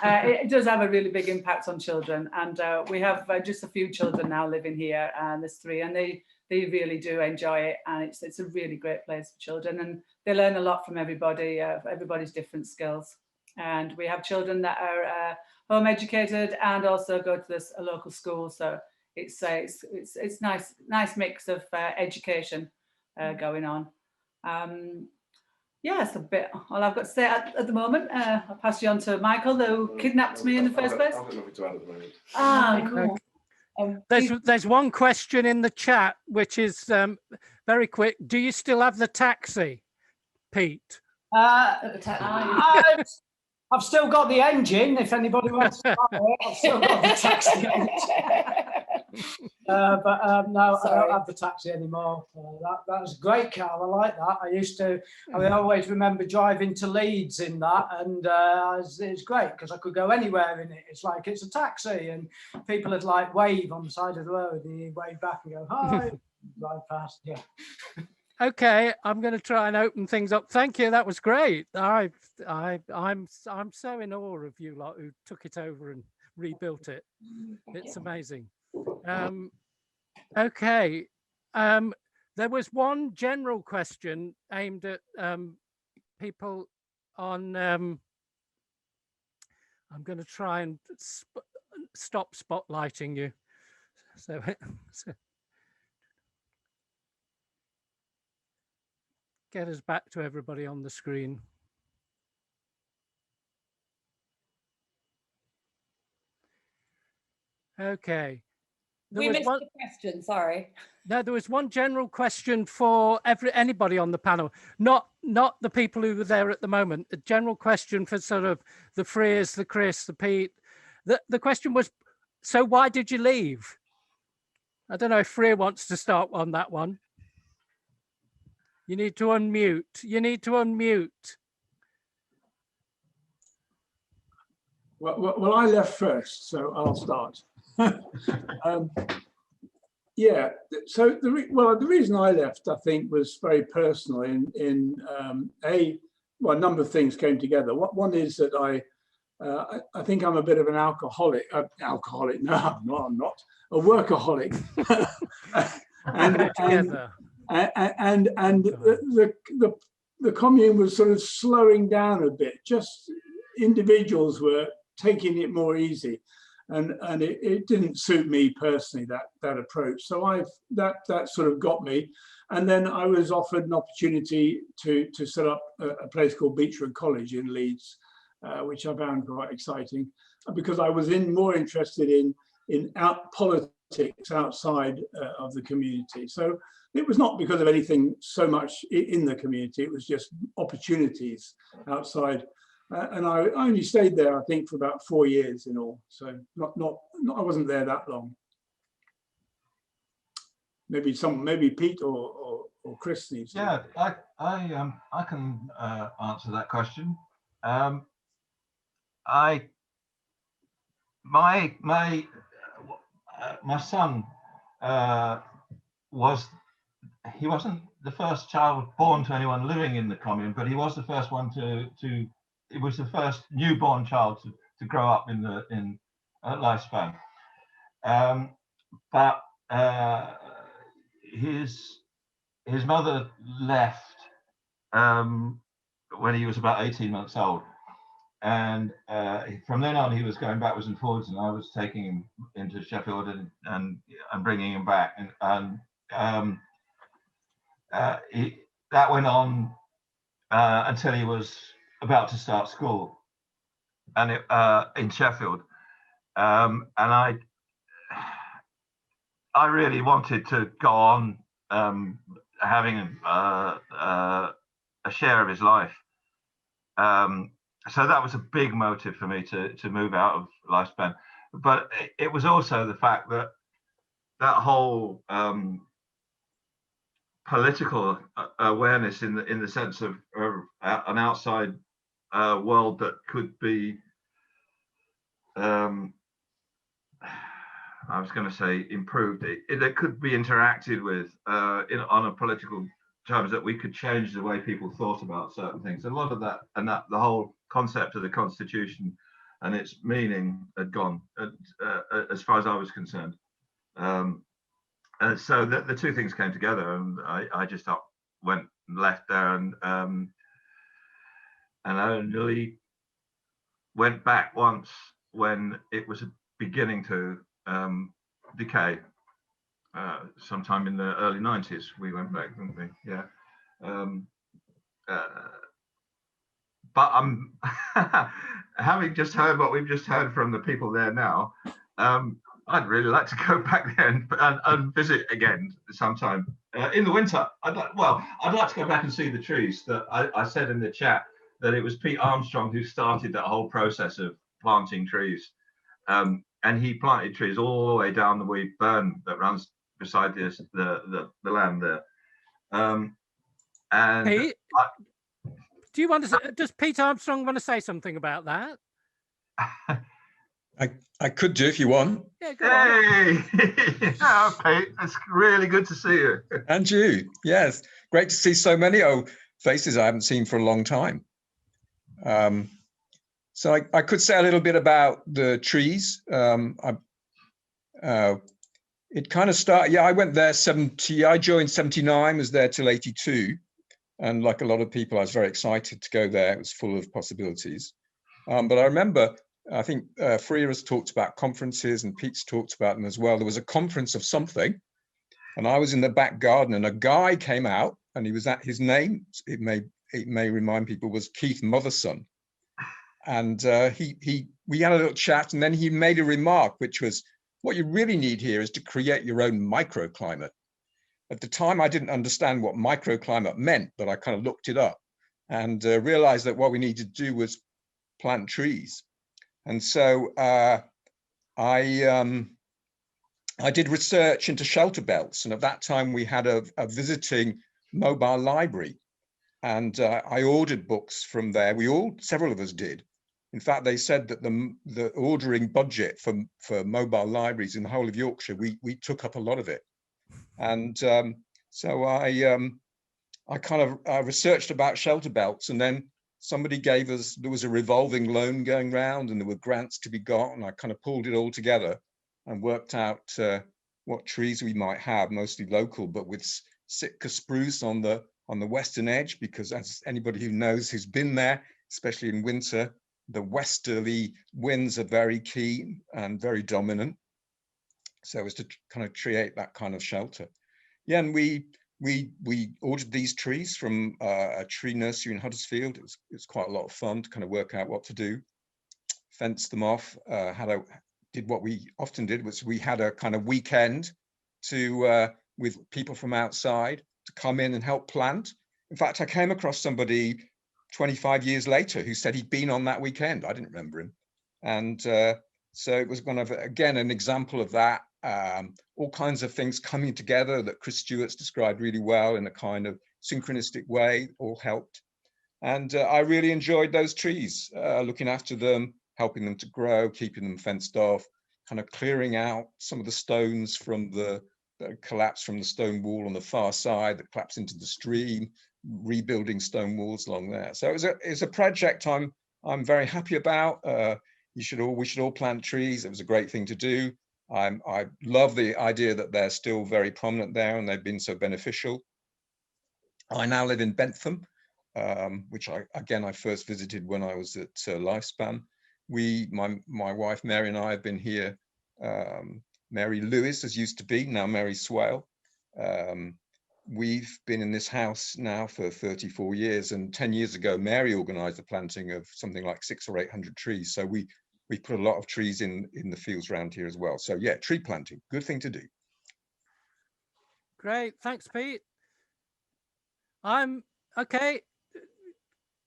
it does have a really big impact on children, and we have just a few children now living here, and there's 3, and they really do enjoy it, and it's a really great place for children, and they learn a lot from everybody, everybody's different skills. And we have children that are home educated and also go to a local school, so it's nice mix of education going on. Yeah, it's a bit all I've got to say at the moment. I'll pass you on to Michael, who kidnapped me in the first place.
I've got nothing to add at the moment.
Cool.
There's one question in the chat, which is very quick. Do you still have the taxi, Pete?
I've still got the engine, if anybody wants to buy it. I've still got the taxi engine. But no, I don't have the taxi anymore. That was a great car. I like that. I always remember driving to Leeds in that, and it's great because I could go anywhere in it. It's like it's a taxi, and people would like wave on the side of the road, and you wave back and go, hi, drive past, yeah.
Okay, I'm going to try and open things up. Thank you. That was great. I'm so in awe of you lot who took it over and rebuilt it. It's amazing. Okay. There was one general question aimed at people on. I'm going to try and stop spotlighting you. So get us back to everybody on the screen. Okay.
We missed the question, sorry.
No, there was one general question for anybody on the panel, not the people who were there at the moment. A general question for sort of the Frears, the Chris, the Pete. The question was, so why did you leave? I don't know if Freer wants to start on that one. You need to unmute. You need to unmute.
Well, I left first, so I'll start. Yeah, so the reason I left, I think, was very personal. Well, a number of things came together. One is that I think I'm a bit of an alcoholic. Alcoholic? No, I'm not. A workaholic. and the commune was sort of slowing down a bit. Just individuals were taking it more easy, and it didn't suit me personally, that approach. So that sort of got me. And then I was offered an opportunity to set up a place called Beechwood College in Leeds, which I found quite exciting, because I was more interested in politics outside of the community. So it was not because of anything so much in the community, it was just opportunities outside. And I only stayed there, I think, for about 4 years in all. So I wasn't there that long. Maybe Pete or Chris needs to.
Yeah, I can answer that question. My son he wasn't the first child born to anyone living in the commune, but he was the first one it was the first newborn child to grow up in lifespan. But his mother left when he was about 18 months old, and from then on he was going backwards and forwards, and I was taking him into Sheffield and bringing him back, and that went on until he was about to start school, and in Sheffield, and I really wanted to go on having a share of his life. So that was a big motive for me to move out of Lifespan. But it was also the fact that whole political awareness in the sense of an outside world that could be, I was going to say improved, that could be interacted with on a political terms, that we could change the way people thought about certain things. A lot of that, and that the whole concept of the Constitution and its meaning had gone, as far as I was concerned. And so the two things came together, and I just went and left there, and only went back once when it was beginning to decay. Sometime in the early 90s, we went back, didn't we? Yeah. But I'm having just heard what we've just heard from the people there now. I'd really like to go back there and visit again sometime in the winter. I'd like to go back and see the trees. That I said in the chat that it was Pete Armstrong who started that whole process of planting trees, and he planted trees all the way down the wee burn that runs beside the land there. And
Pete, do you want to? Does Pete Armstrong want to say something about that?
I could do if you want.
Yeah, go on.
Hey, oh, Pete, it's really good to see you.
And you, yes, great to see so many old faces I haven't seen for a long time. So I could say a little bit about the trees. It kind of started, I went there I joined 79, was there till 82. And like a lot of people, I was very excited to go there. It was full of possibilities. But I remember, I think Freya has talked about conferences and Pete's talked about them as well. There was a conference of something, and I was in the back garden, and a guy came out, and he was at his name, it may remind people, was Keith Motherson. And we had a little chat, and then he made a remark, which was, what you really need here is to create your own microclimate. At the time, I didn't understand what microclimate meant, but I kind of looked it up and realized that what we needed to do was plant trees. And so I did research into shelter belts. And at that time, we had a visiting mobile library. And I ordered books from there. Several of us did. In fact, they said that the ordering budget for mobile libraries in the whole of Yorkshire, we took up a lot of it. And so I kind of researched about shelter belts, and then somebody gave us, there was a revolving loan going round and there were grants to be got, and I kind of pulled it all together and worked out what trees we might have, mostly local, but with Sitka spruce on the western edge, because as anybody who knows who's been there, especially in winter, the westerly winds are very keen and very dominant. So as to kind of create that kind of shelter. Yeah, and we ordered these trees from a tree nursery in Huddersfield. It was quite a lot of fun to kind of work out what to do, fenced them off, did what we often did, was we had a kind of weekend with people from outside to come in and help plant. In fact, I came across somebody 25 years later who said he'd been on that weekend. I didn't remember him. And so it was kind of, again, an example of that, all kinds of things coming together that Chris Stewart's described really well in a kind of synchronistic way, all helped. And I really enjoyed those trees, looking after them, helping them to grow, keeping them fenced off, kind of clearing out some of the stones from that collapsed from the stone wall on the far side that collapsed into the stream, rebuilding stone walls along there. So it's a project I'm very happy about. We should all plant trees. It was a great thing to do. I love the idea that they're still very prominent there and they've been so beneficial. I now live in Bentham, which I first visited when I was at Lifespan. My wife Mary and I have been here. Mary Lewis, as used to be, now Mary Swale. We've been in this house now for 34 years, and 10 years ago, Mary organised the planting of something like 600 or 800 trees. So we put a lot of trees in the fields around here as well. So yeah, tree planting, good thing to do.
Great, thanks, Pete. I'm okay.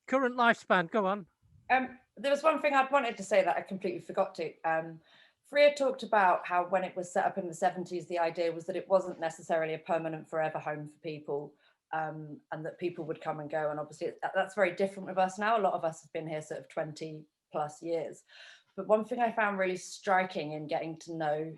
Current lifespan, go on.
There was one thing I'd wanted to say that I completely forgot to. Freya talked about how when it was set up in the 70s, the idea was that it wasn't necessarily a permanent forever home for people, and that people would come and go. And obviously that's very different with us now. A lot of us have been here sort of 20 plus years. But one thing I found really striking in getting to know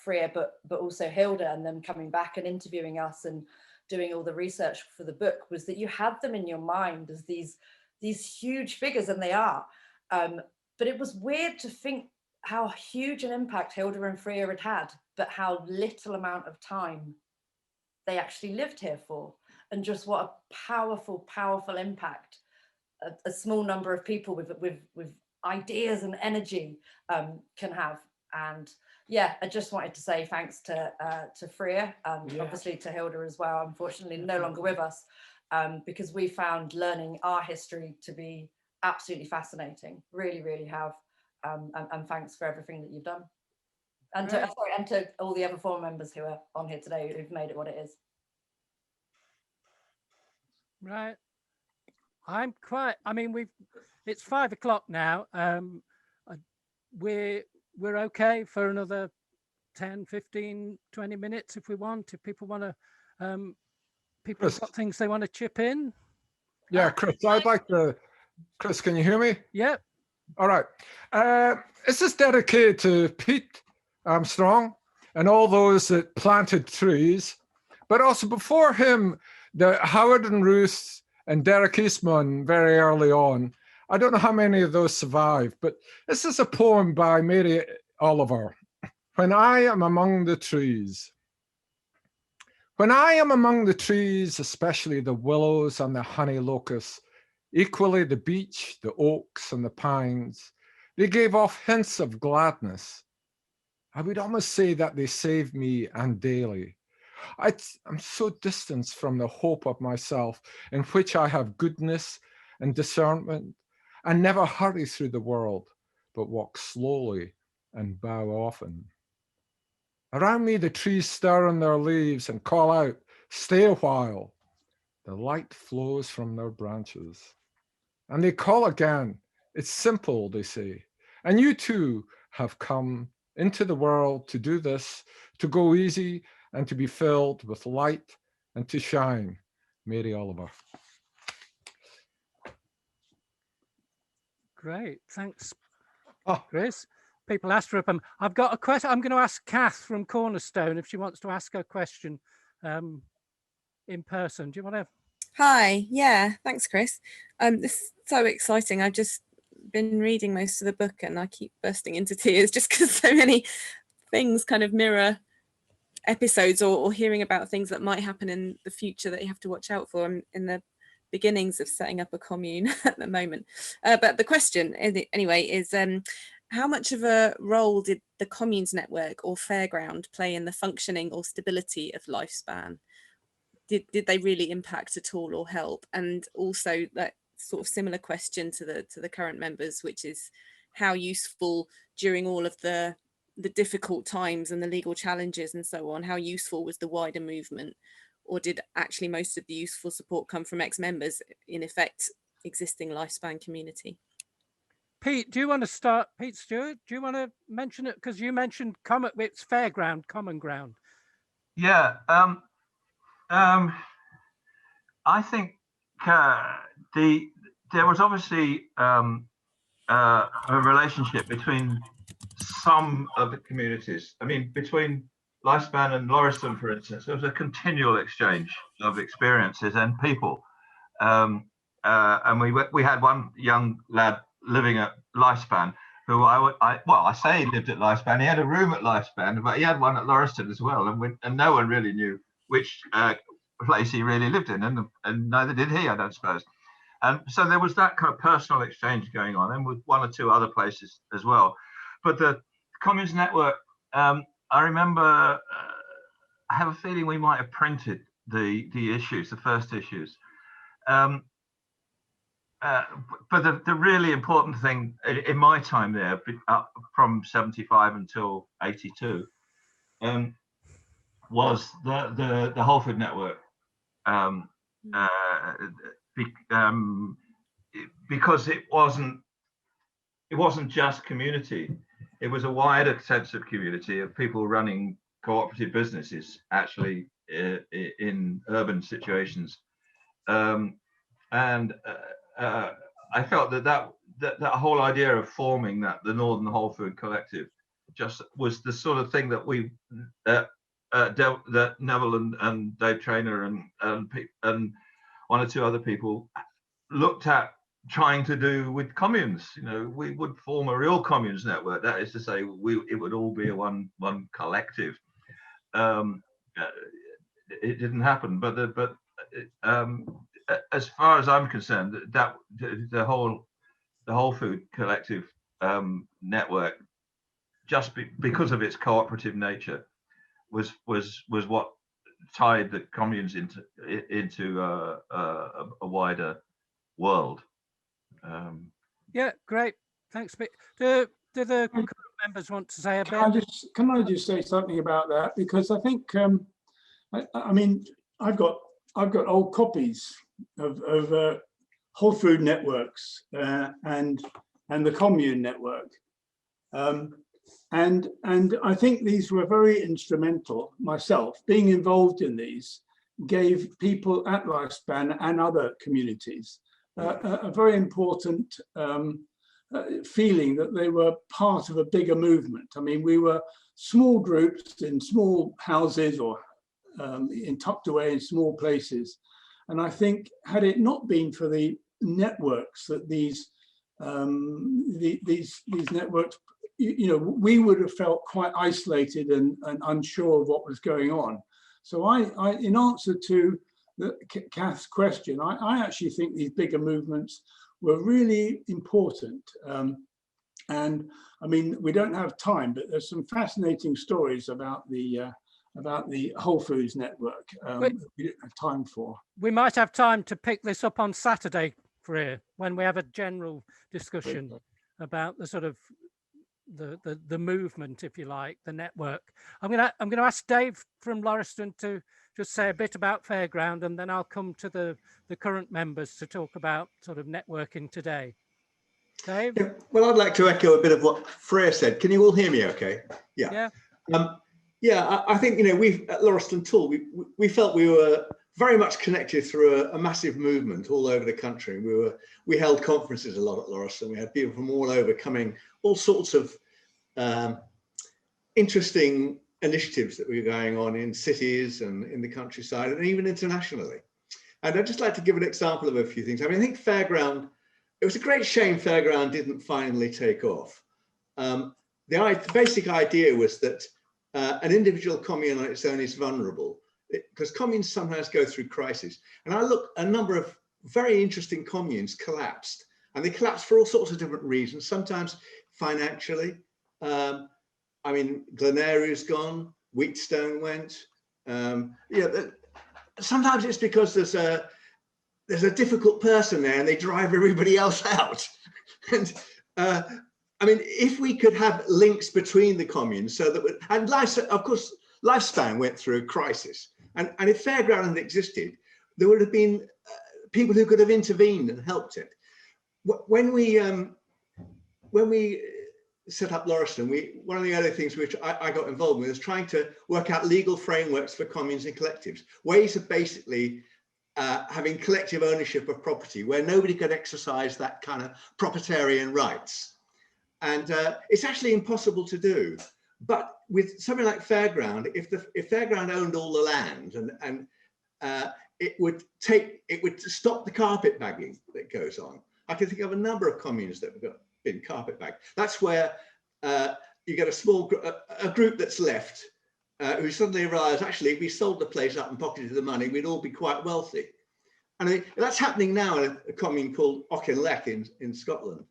Freya, but also Hilda, and them coming back and interviewing us and doing all the research for the book, was that you had them in your mind as these huge figures, and they are. But it was weird to think how huge an impact Hilda and Freya had, but how little amount of time they actually lived here for, and just what a powerful impact a small number of people with ideas and energy can have. And yeah, I just wanted to say thanks to Freya, and obviously to Hilda as well, unfortunately no longer with us, because we found learning our history to be absolutely fascinating, really have. And thanks for everything that you've done. And to all the other 4 members who are on here today who've made it what it is.
Right. It's 5 o'clock now. We're okay for another 10, 15, 20 minutes if we want. If people want to, people have got things they want to chip in.
Yeah, Chris, I'd like to. Chris, can you hear me?
Yep.
All right. This is dedicated to Pete Armstrong and all those that planted trees, but also before him, the Howard and Ruth and Derek Eastman very early on. I don't know how many of those survived, but this is a poem by Mary Oliver. When I am among the trees. When I am among the trees, especially the willows and the honey locusts, equally the beech, the oaks, and the pines, they gave off hints of gladness. I would almost say that they saved me and daily. I'm so distant from the hope of myself, in which I have goodness and discernment, and never hurry through the world, but walk slowly and bow often. Around me, the trees stir in their leaves and call out, stay a while. The light flows from their branches. And they call again. It's simple, they say. And you too have come into the world to do this, to go easy and to be filled with light and to shine. Mary Oliver.
Great, thanks,
Oh,
Chris. People asked for them. I've got a question. I'm going to ask Kath from Cornerstone if she wants to ask a question in person. Do you want to?
Hi, yeah, thanks, Chris. This is so exciting. I've just been reading most of the book and I keep bursting into tears just because so many things kind of mirror episodes or hearing about things that might happen in the future that you have to watch out for. I'm in the beginnings of setting up a commune at the moment. But the question anyway is, how much of a role did the communes network or fairground play in the functioning or stability of Lifespan? Did they really impact at all or help? And also that sort of similar question to the current members, which is how useful during all of the difficult times and the legal challenges and so on, how useful was the wider movement? Or did actually most of the useful support come from ex-members, in effect, existing Lifespan community?
Pete, do you want to start? Pete Stewart, do you want to mention it? Because you mentioned it's fairground, common ground.
Yeah, I think there was obviously a relationship between some of the communities. I mean, between Lifespan and Lauriston, for instance, there was a continual exchange of experiences and people. And we had one young lad living at Lifespan who I say he lived at Lifespan. He had a room at Lifespan, but he had one at Lauriston as well, and no one really knew which place he really lived in, and neither did he, I don't suppose. And so there was that kind of personal exchange going on, and with one or two other places as well. But the Communes Network, I remember, I have a feeling we might have printed the issues, the first issues. But the really important thing in my time there, from 75 until 82, was the Whole Food Network, because it wasn't just community; it was a wider sense of community of people running cooperative businesses, actually in urban situations, and I felt that whole idea of forming the Northern Whole Food Collective just was the sort of thing that we that Neville and Dave Traynor and one or two other people looked at trying to do with communes. You know, we would form a real communes network. That is to say, it would all be a one collective. It didn't happen, but as far as I'm concerned, that the whole food collective network, just because of its cooperative nature, was what tied the communes into a wider world.
Yeah,
great, thanks. Do the members want to say a bit?
Can I just say something about that? Because I think I mean I've got old copies of Whole Food Networks and the Commune Network, and I think these were very instrumental. Myself being involved in these gave people at Lifespan and other communities a very important feeling that they were part of a bigger movement. I mean, we were small groups in small houses or tucked away in small places. And I think had it not been for the networks that these networks, you know, we would have felt quite isolated and unsure of what was going on. So I in answer to Kath's question, I actually think these bigger movements were really important. And I mean, we don't have time, but there's some fascinating stories about the Whole Foods Network we don't have time for.
We might have time to pick this up on Saturday, Freya, when we have a general discussion about the sort of the movement, if you like, the network. I'm gonna ask Dave from Lauriston to just say a bit about Fairground, and then I'll come to the current members to talk about sort of networking today. Dave?
Yeah, well, I'd like to echo a bit of what Freya said. Can you all hear me okay? Yeah.
Yeah.
Yeah, I think, you know, we've at Lauriston Tool, we felt we were very much connected through a massive movement all over the country. We held conferences a lot at Lauriston. We had people from all over coming, all sorts of interesting initiatives that were going on in cities and in the countryside and even internationally. And I'd just like to give an example of a few things. I mean, I think Fairground, it was a great shame Fairground didn't finally take off. The basic idea was that an individual commune on its own is vulnerable, because communes sometimes go through crises. And a number of very interesting communes collapsed, and they collapsed for all sorts of different reasons, sometimes financially. I mean, Glenary's gone, Wheatstone went. Sometimes it's because there's a difficult person there and they drive everybody else out. And I mean, if we could have links between the communes so that, and of course, Lifespan went through a crisis. And if Fairground had existed, there would have been people who could have intervened and helped it. When we set up Lauriston, one of the other things which I got involved with was trying to work out legal frameworks for communes and collectives, ways of basically having collective ownership of property where nobody could exercise that kind of proprietarian rights. And it's actually impossible to do. But with something like Fairground, if Fairground owned all the land and it would stop the carpetbagging that goes on. I can think of a number of communes that have been carpetbagged. That's where you get a group that's left who suddenly realise, actually, if we sold the place up and pocketed the money, we'd all be quite wealthy. And I mean, that's happening now in a commune called Auchinleck in Scotland.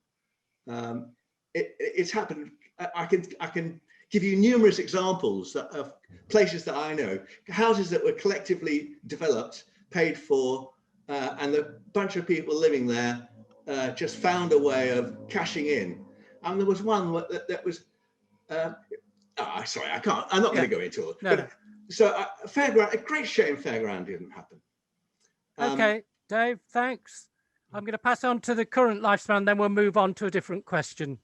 It's happened. I can give you numerous examples of places that I know, houses that were collectively developed, paid for, and a bunch of people living there just found a way of cashing in. And there was one that was, sorry, I can't, I'm not going to go into it. No. So Fairground, a great shame Fairground didn't happen.
Okay, Dave, thanks. I'm going to pass on to the current Lifespan, then we'll move on to a different question.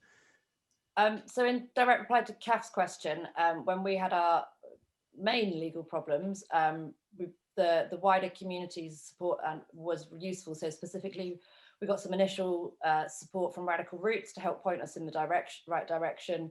So in direct reply to Kath's question, when we had our main legal problems, the wider community's support was useful. So specifically, we got some initial support from Radical Roots to help point us in the right direction.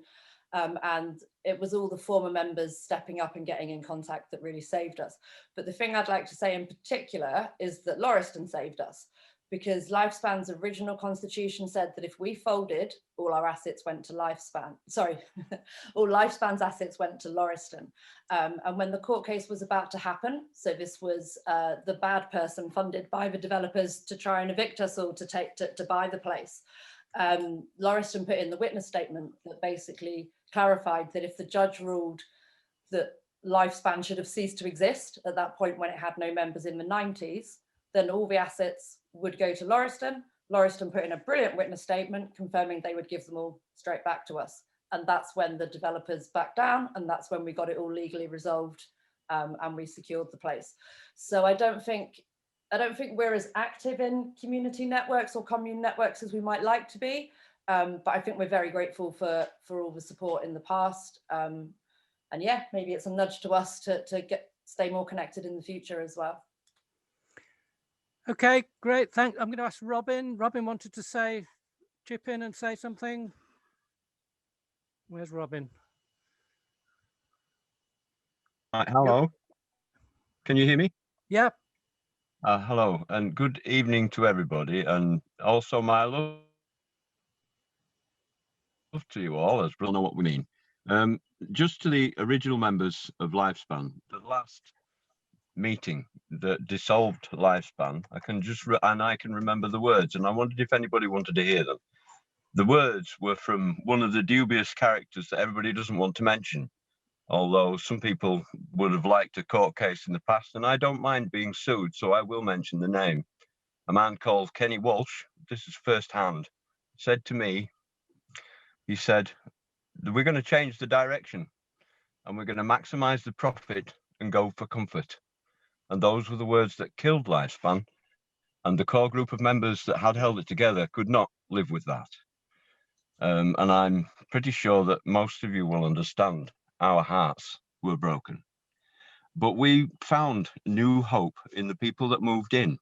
And it was all the former members stepping up and getting in contact that really saved us. But the thing I'd like to say in particular is that Lauriston saved us, because Lifespan's original constitution said that if we folded, all our assets went to Lifespan. Sorry, all Lifespan's assets went to Lauriston. And when the court case was about to happen, so this was the bad person funded by the developers to try and evict us or to buy the place. Lauriston put in the witness statement that basically clarified that if the judge ruled that Lifespan should have ceased to exist at that point when it had no members in the 90s, then all the assets would go to Lauriston. Lauriston put in a brilliant witness statement confirming they would give them all straight back to us. And that's when the developers backed down, and that's when we got it all legally resolved and we secured the place. So I don't think we're as active in community networks or commune networks as we might like to be, but I think we're very grateful for all the support in the past. And yeah, maybe it's a nudge to us to stay more connected in the future as well.
Okay, great. Thanks. I'm going to ask Robin. Robin wanted to chip in and say something. Where's Robin?
Hello. Yep. Can you hear me?
Yeah.
Hello and good evening to everybody, and also my love to you all, as we'll know what we mean. Just to the original members of Lifespan, the last meeting that dissolved Lifespan, I can remember the words, and I wondered if anybody wanted to hear them. The words were from one of the dubious characters that everybody doesn't want to mention, although some people would have liked a court case in the past, and I don't mind being sued, so I will mention the name. A man called Kenny Walsh, this is firsthand, said to me, he said, we're going to change the direction and we're going to maximize the profit and go for comfort. And those were the words that killed Lifespan, and the core group of members that had held it together could not live with that. And I'm pretty sure that most of you will understand our hearts were broken. But we found new hope in the people that moved in.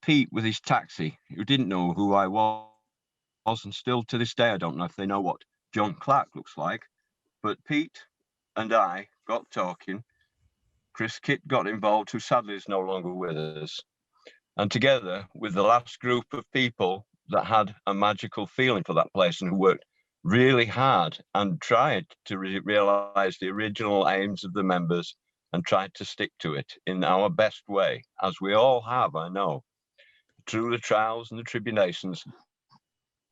Pete with his taxi, who didn't know who I was, and still to this day, I don't know if they know what John Clark looks like. But Pete and I got talking. Chris Kitt got involved, who sadly is no longer with us. And together with the last group of people that had a magical feeling for that place and who worked really hard and tried to realize the original aims of the members and tried to stick to it in our best way, as we all have, I know, through the trials and the tribulations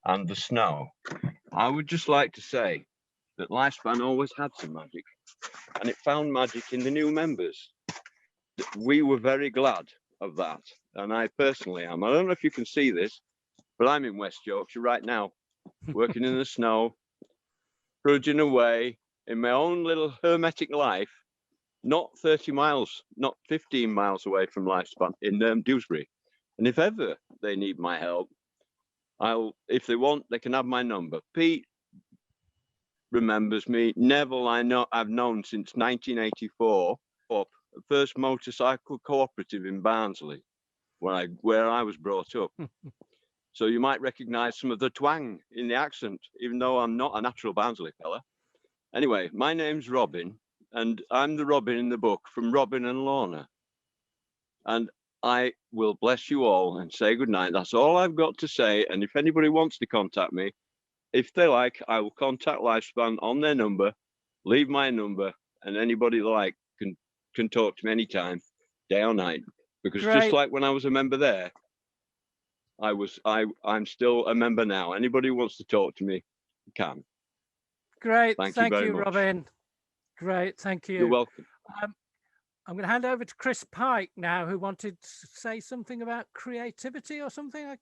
and the snow. I would just like to say that Lifespan always had some magic, and it found magic in the new members. We were very glad of that, and I personally am. I don't know if you can see this, but I'm in West Yorkshire right now, working in the snow, trudging away in my own little hermetic life, not 30 miles, not 15 miles away from Lifespan in Dewsbury. And if ever they need my help, if they want, they can have my number. Pete remembers me. Neville, I've known since 1984, the first motorcycle cooperative in Barnsley, where I was brought up. So you might recognize some of the twang in the accent, even though I'm not a natural Barnsley fella. Anyway, my name's Robin, and I'm the Robin in the book from Robin and Lorna. And I will bless you all and say goodnight. That's all I've got to say. And if anybody wants to contact me, if they like, I will contact Lifespan on their number, leave my number, and anybody like can talk to me anytime, day or night. Because just like when I was a member there, I'm still a member now. Anybody who wants to talk to me can.
Great.
Thank
you
you very much.
Robin. Great. Thank you.
You're welcome.
I'm going to hand over to Chris Pike now, who wanted to say something about creativity or something.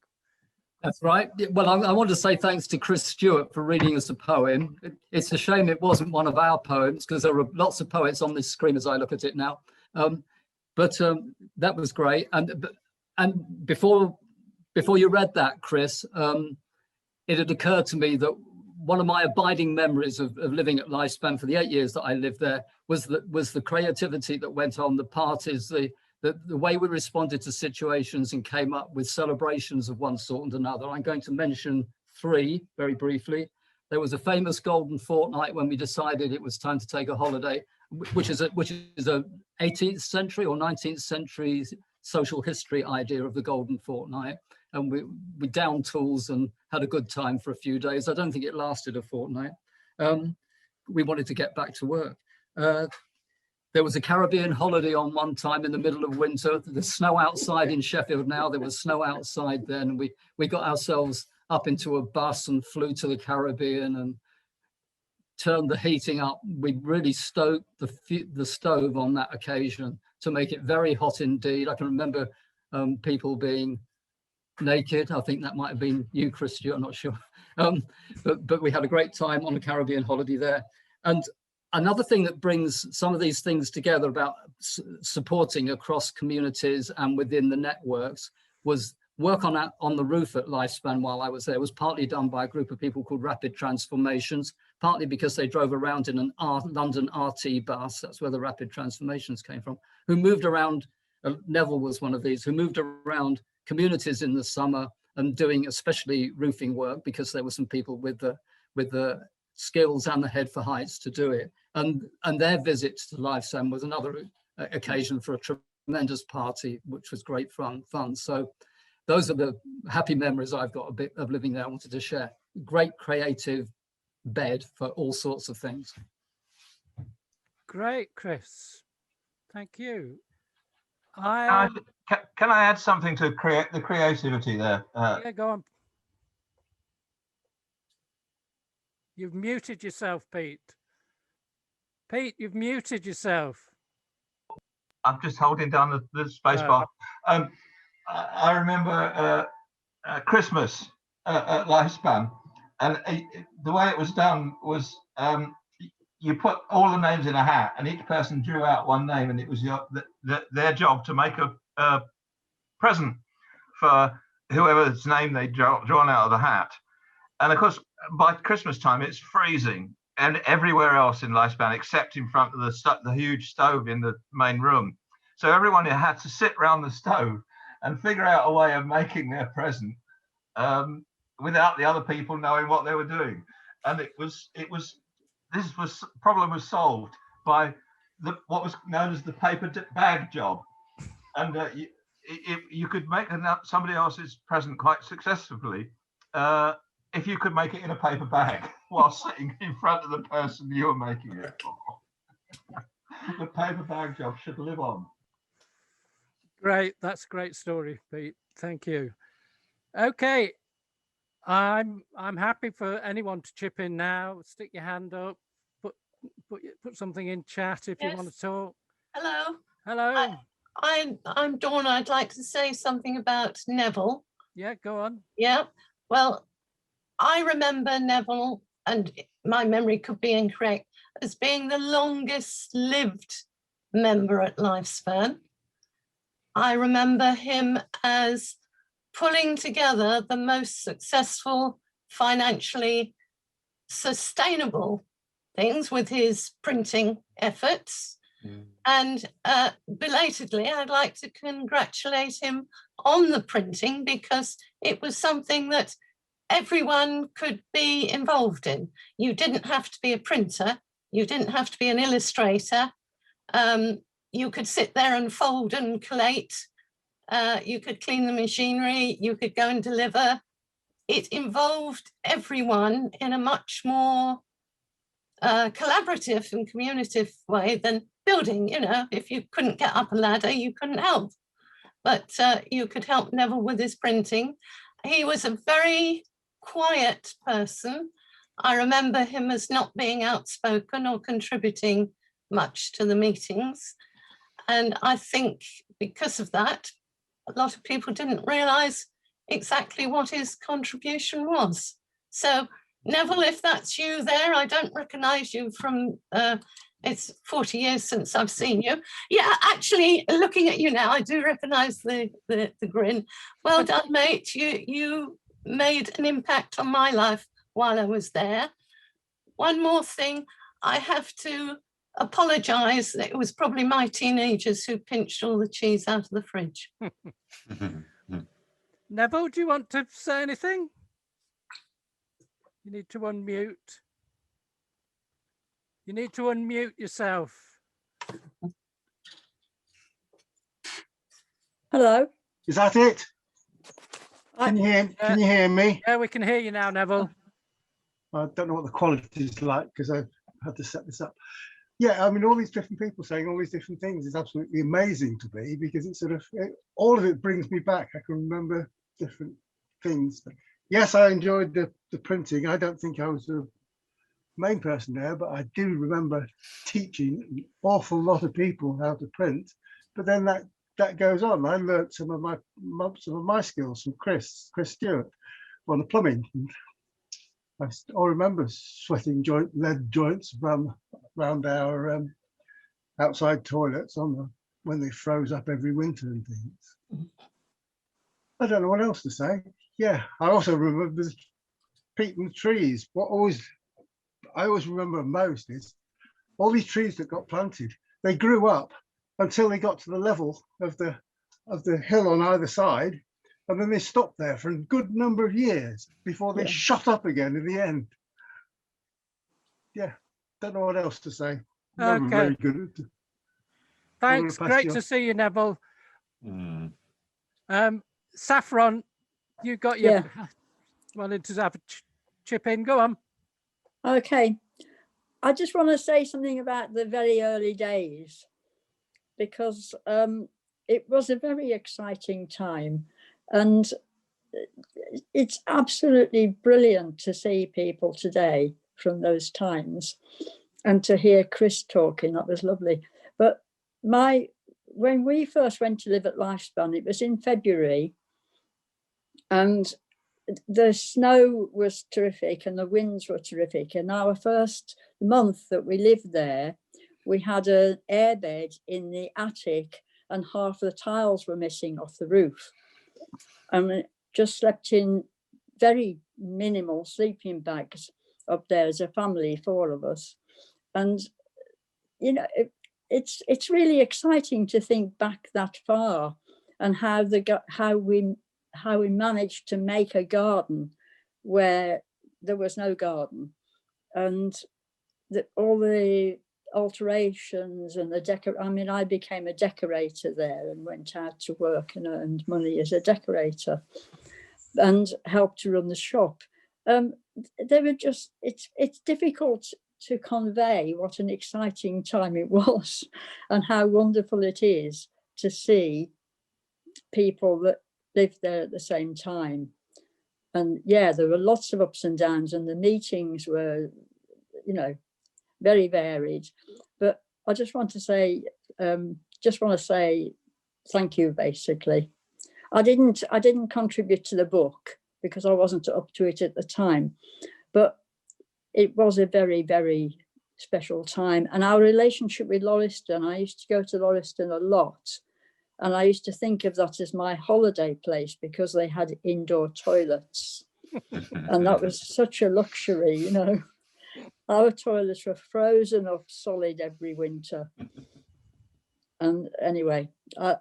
That's right. Well, I want to say thanks to Chris Stewart for reading us a poem. It's a shame it wasn't one of our poems, because there are lots of poets on this screen as I look at it now. But that was great. And before you read that, Chris, it had occurred to me that one of my abiding memories of living at Lifespan for the 8 years that I lived there was the creativity that went on, the parties, the way we responded to situations and came up with celebrations of one sort and another. I'm going to mention 3 very briefly. There was a famous golden fortnight when we decided it was time to take a holiday, which is a 18th century or 19th century social history idea of the golden fortnight. And we downed tools and had a good time for a few days. I don't think it lasted a fortnight. We wanted to get back to work. There was a Caribbean holiday on one time in the middle of winter. There's snow outside in Sheffield now. There was snow outside then. We got ourselves up into a bus and flew to the Caribbean and turned the heating up. We really stoked the stove on that occasion to make it very hot indeed. I can remember people being naked. I think that might have been you, Chris, I'm not sure. But we had a great time on a Caribbean holiday there. And another thing that brings some of these things together about supporting across communities and within the networks was work on the roof at Lifespan while I was there. It was partly done by a group of people called Rapid Transformations, partly because they drove around in an London RT bus, that's where the Rapid Transformations came from, who moved around, Neville was one of these, who moved around communities in the summer and doing especially roofing work, because there were some people with the skills and the head for heights to do it. And their visit to Lifespan was another occasion for a tremendous party, which was great fun. So those are the happy memories I've got a bit of living there I wanted to share. Great creative bed for all sorts of things.
Great, Chris. Thank you.
Can I add something to create the creativity there?
Yeah, go on. You've muted yourself, Pete. Pete, you've muted yourself.
I'm just holding down the space bar. I remember Christmas at Lifespan, and the way it was done was you put all the names in a hat, and each person drew out one name, and it was their job to make a present for whoever's name they'd drawn out of the hat. And of course, by Christmas time, it's freezing. and everywhere else in Lifespan except in front of the huge stove in the main room. So everyone had to sit around the stove and figure out a way of making their present without the other people knowing what they were doing. And this problem was solved by what was known as the paper bag job. And you could make somebody else's present quite successfully if you could make it in a paper bag while sitting in front of the person you were making it for. The paper bag job should live on.
Great, that's a great story, Pete. Thank you. Okay, I'm happy for anyone to chip in now. Stick your hand up, put something in chat if you want to talk.
Hello.
Hello.
I'm Dawn. I'd like to say something about Neville.
Yeah, go on.
Yeah. Well, I remember Neville, and my memory could be incorrect, as being the longest lived member at Lifespan. I remember him as pulling together the most successful, financially sustainable things with his printing efforts. And belatedly, I'd like to congratulate him on the printing, because it was something that everyone could be involved in. You didn't have to be a printer. You didn't have to be an illustrator. You could sit there and fold and collate. You could clean the machinery. You could go and deliver. It involved everyone in a much more collaborative and communicative way than building. You know, if you couldn't get up a ladder, you couldn't help. But you could help Neville with his printing. He was a very quiet person. I remember him as not being outspoken or contributing much to the meetings. And I think because of that, a lot of people didn't realise exactly what his contribution was. So Neville, if that's you there, I don't recognise you from, it's 40 years since I've seen you. Yeah, actually, looking at you now, I do recognise the grin. Well done, mate. You made an impact on my life while I was there. One more thing, I have to apologise that it was probably my teenagers who pinched all the cheese out of the fridge.
Neville, do you want to say anything? You need to unmute. You need to unmute yourself.
Hello.
Is that it? Can you hear me?
Yeah, we can hear you now, Neville.
I don't know what the quality is like because I've had to set this up. Yeah, I mean, all these different people saying all these different things is absolutely amazing to me, because it's sort of, all of it brings me back. I can remember different things. But yes, I enjoyed the printing. I don't think I was the main person there, but I do remember teaching an awful lot of people how to print. But then that goes on. I learned some of my skills from Chris Stewart on the plumbing. I remember sweating lead joints around our outside toilets when they froze up every winter and things. I don't know what else to say. Yeah, I also remember Pete and the trees. I always remember most is all these trees that got planted. They grew up until they got to the level of the hill on either side, and then they stopped there for a good number of years before they shot up again in the end. Yeah, don't know what else to say.
Okay.
Very good.
Thanks. Great to see you, Neville. Saffron, you got your wanted to have a chip in. Go on.
Okay. I just want to say something about the very early days, because it was a very exciting time. And it's absolutely brilliant to see people today from those times, and to hear Chris talking. That was lovely. But when we first went to live at Lifespan, it was in February, and the snow was terrific and the winds were terrific. And our first month that we lived there, we had an airbed in the attic and half the tiles were missing off the roof. And we just slept in very minimal sleeping bags. up there as a family, 4 of us. And, you know, it's really exciting to think back that far and how we managed to make a garden where there was no garden, and all the alterations and I mean, I became a decorator there and went out to work and earned money as a decorator and helped to run the shop. They were just, it's difficult to convey what an exciting time it was and how wonderful it is to see people that lived there at the same time. And yeah, there were lots of ups and downs, and the meetings were, you know, very varied. But I just want to say thank you, basically. I didn't contribute to the book because I wasn't up to it at the time, but it was a very, very special time. And our relationship with Lauriston, I used to go to Lauriston a lot, and I used to think of that as my holiday place because they had indoor toilets. And that was such a luxury, you know. Our toilets were frozen up solid every winter. And anyway, and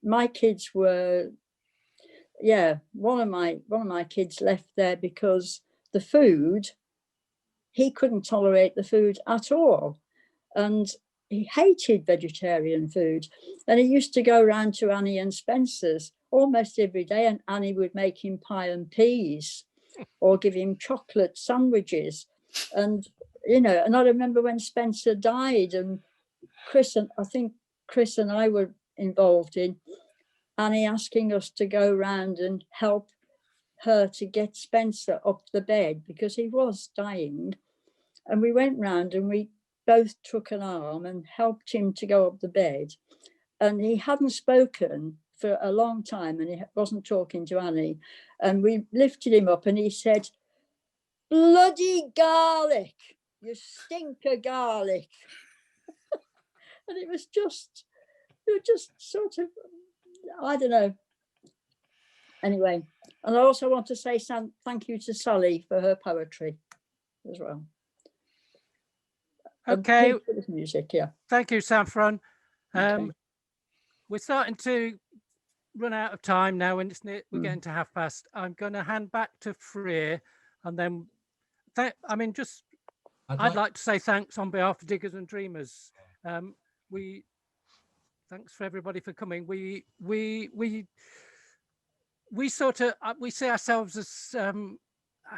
my kids were, yeah, one of my kids left there because the food, he couldn't tolerate the food at all, and he hated vegetarian food. And he used to go around to Annie and Spencer's almost every day, and Annie would make him pie and peas or give him chocolate sandwiches. And you know, and I remember when Spencer died, and I think Chris and I were involved in Annie asking us to go round and help her to get Spencer up the bed because he was dying. And we went round and we both took an arm and helped him to go up the bed. And he hadn't spoken for a long time, and he wasn't talking to Annie. And we lifted him up and he said, "Bloody garlic, you stink of garlic." And it was just sort of, I don't know. Anyway, and I also want to say thank you to Sally for her poetry as well.
Okay.
And his music, yeah.
Thank you, Saffron.
Okay.
We're starting to run out of time now, and we're getting to past. I'm going to hand back to Freya, and then I'd like to say thanks on behalf of Diggers and Dreamers. Thanks for everybody for coming. We sort of we see ourselves as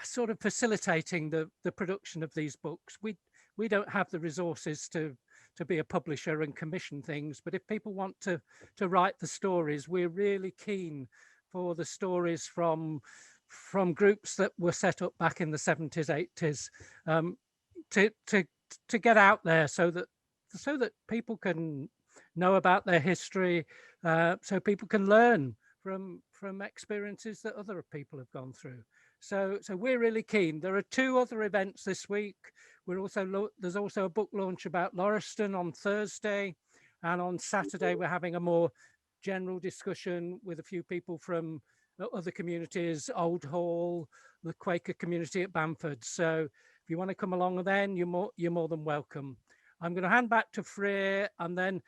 sort of facilitating the production of these books. We don't have the resources to be a publisher and commission things, but if people want to write the stories, we're really keen for the stories from groups that were set up back in the 70s, 80s, to get out there so that people can know about their history, so people can learn from experiences that other people have gone through. So we're really keen. There are 2 other events this week. There's also a book launch about Lauriston on Thursday, and on Saturday we're having a more general discussion with a few people from other communities, Old Hall, the Quaker community at Bamford. So if you want to come along, then you're more than welcome. I'm going to hand back to Freya, and then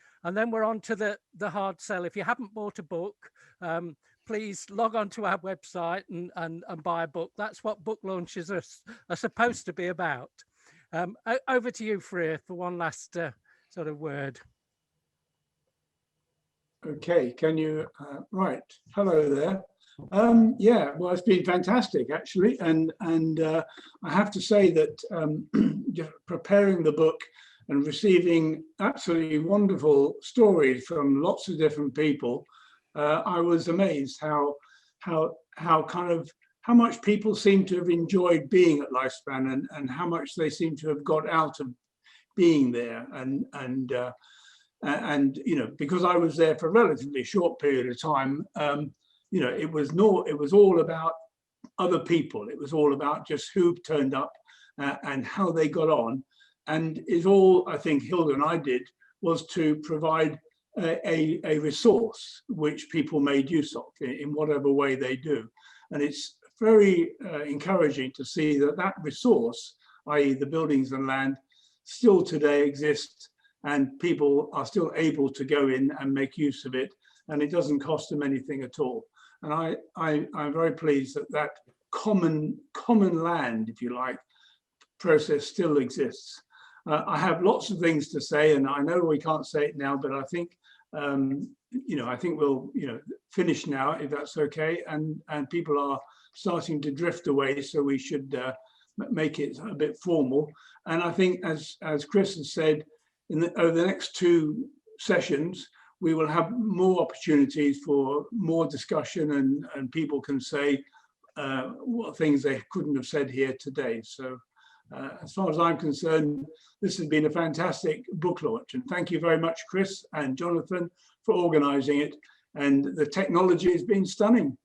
we're on to the hard sell. If you haven't bought a book, please log on to our website and buy a book. That's what book launches are supposed to be about. Over to you, Freya, for one last sort of word.
Okay, can you, right, hello there. Yeah, well, it's been fantastic, actually. And I have to say that just preparing the book and receiving absolutely wonderful stories from lots of different people, I was amazed how much people seem to have enjoyed being at Lifespan, and how much they seem to have got out of being there. And you know, because I was there for a relatively short period of time, you know, it was all about other people. It was all about just who turned up and how they got on. And is all I think Hilda and I did was to provide a resource which people made use of in whatever way they do. And it's very encouraging to see that that resource, i.e. the buildings and land, still today exists, and people are still able to go in and make use of it, and it doesn't cost them anything at all. And I'm very pleased that that common land, if you like, process still exists. I have lots of things to say, and I know we can't say it now, but I think I think we'll finish now, if that's okay. And people are starting to drift away, so we should make it a bit formal. And I think, as Chris has said, over the next 2 sessions, we will have more opportunities for more discussion, and people can say what things they couldn't have said here today. So as far as I'm concerned, this has been a fantastic book launch, and thank you very much, Chris and Jonathan, for organising it. And the technology has been stunning.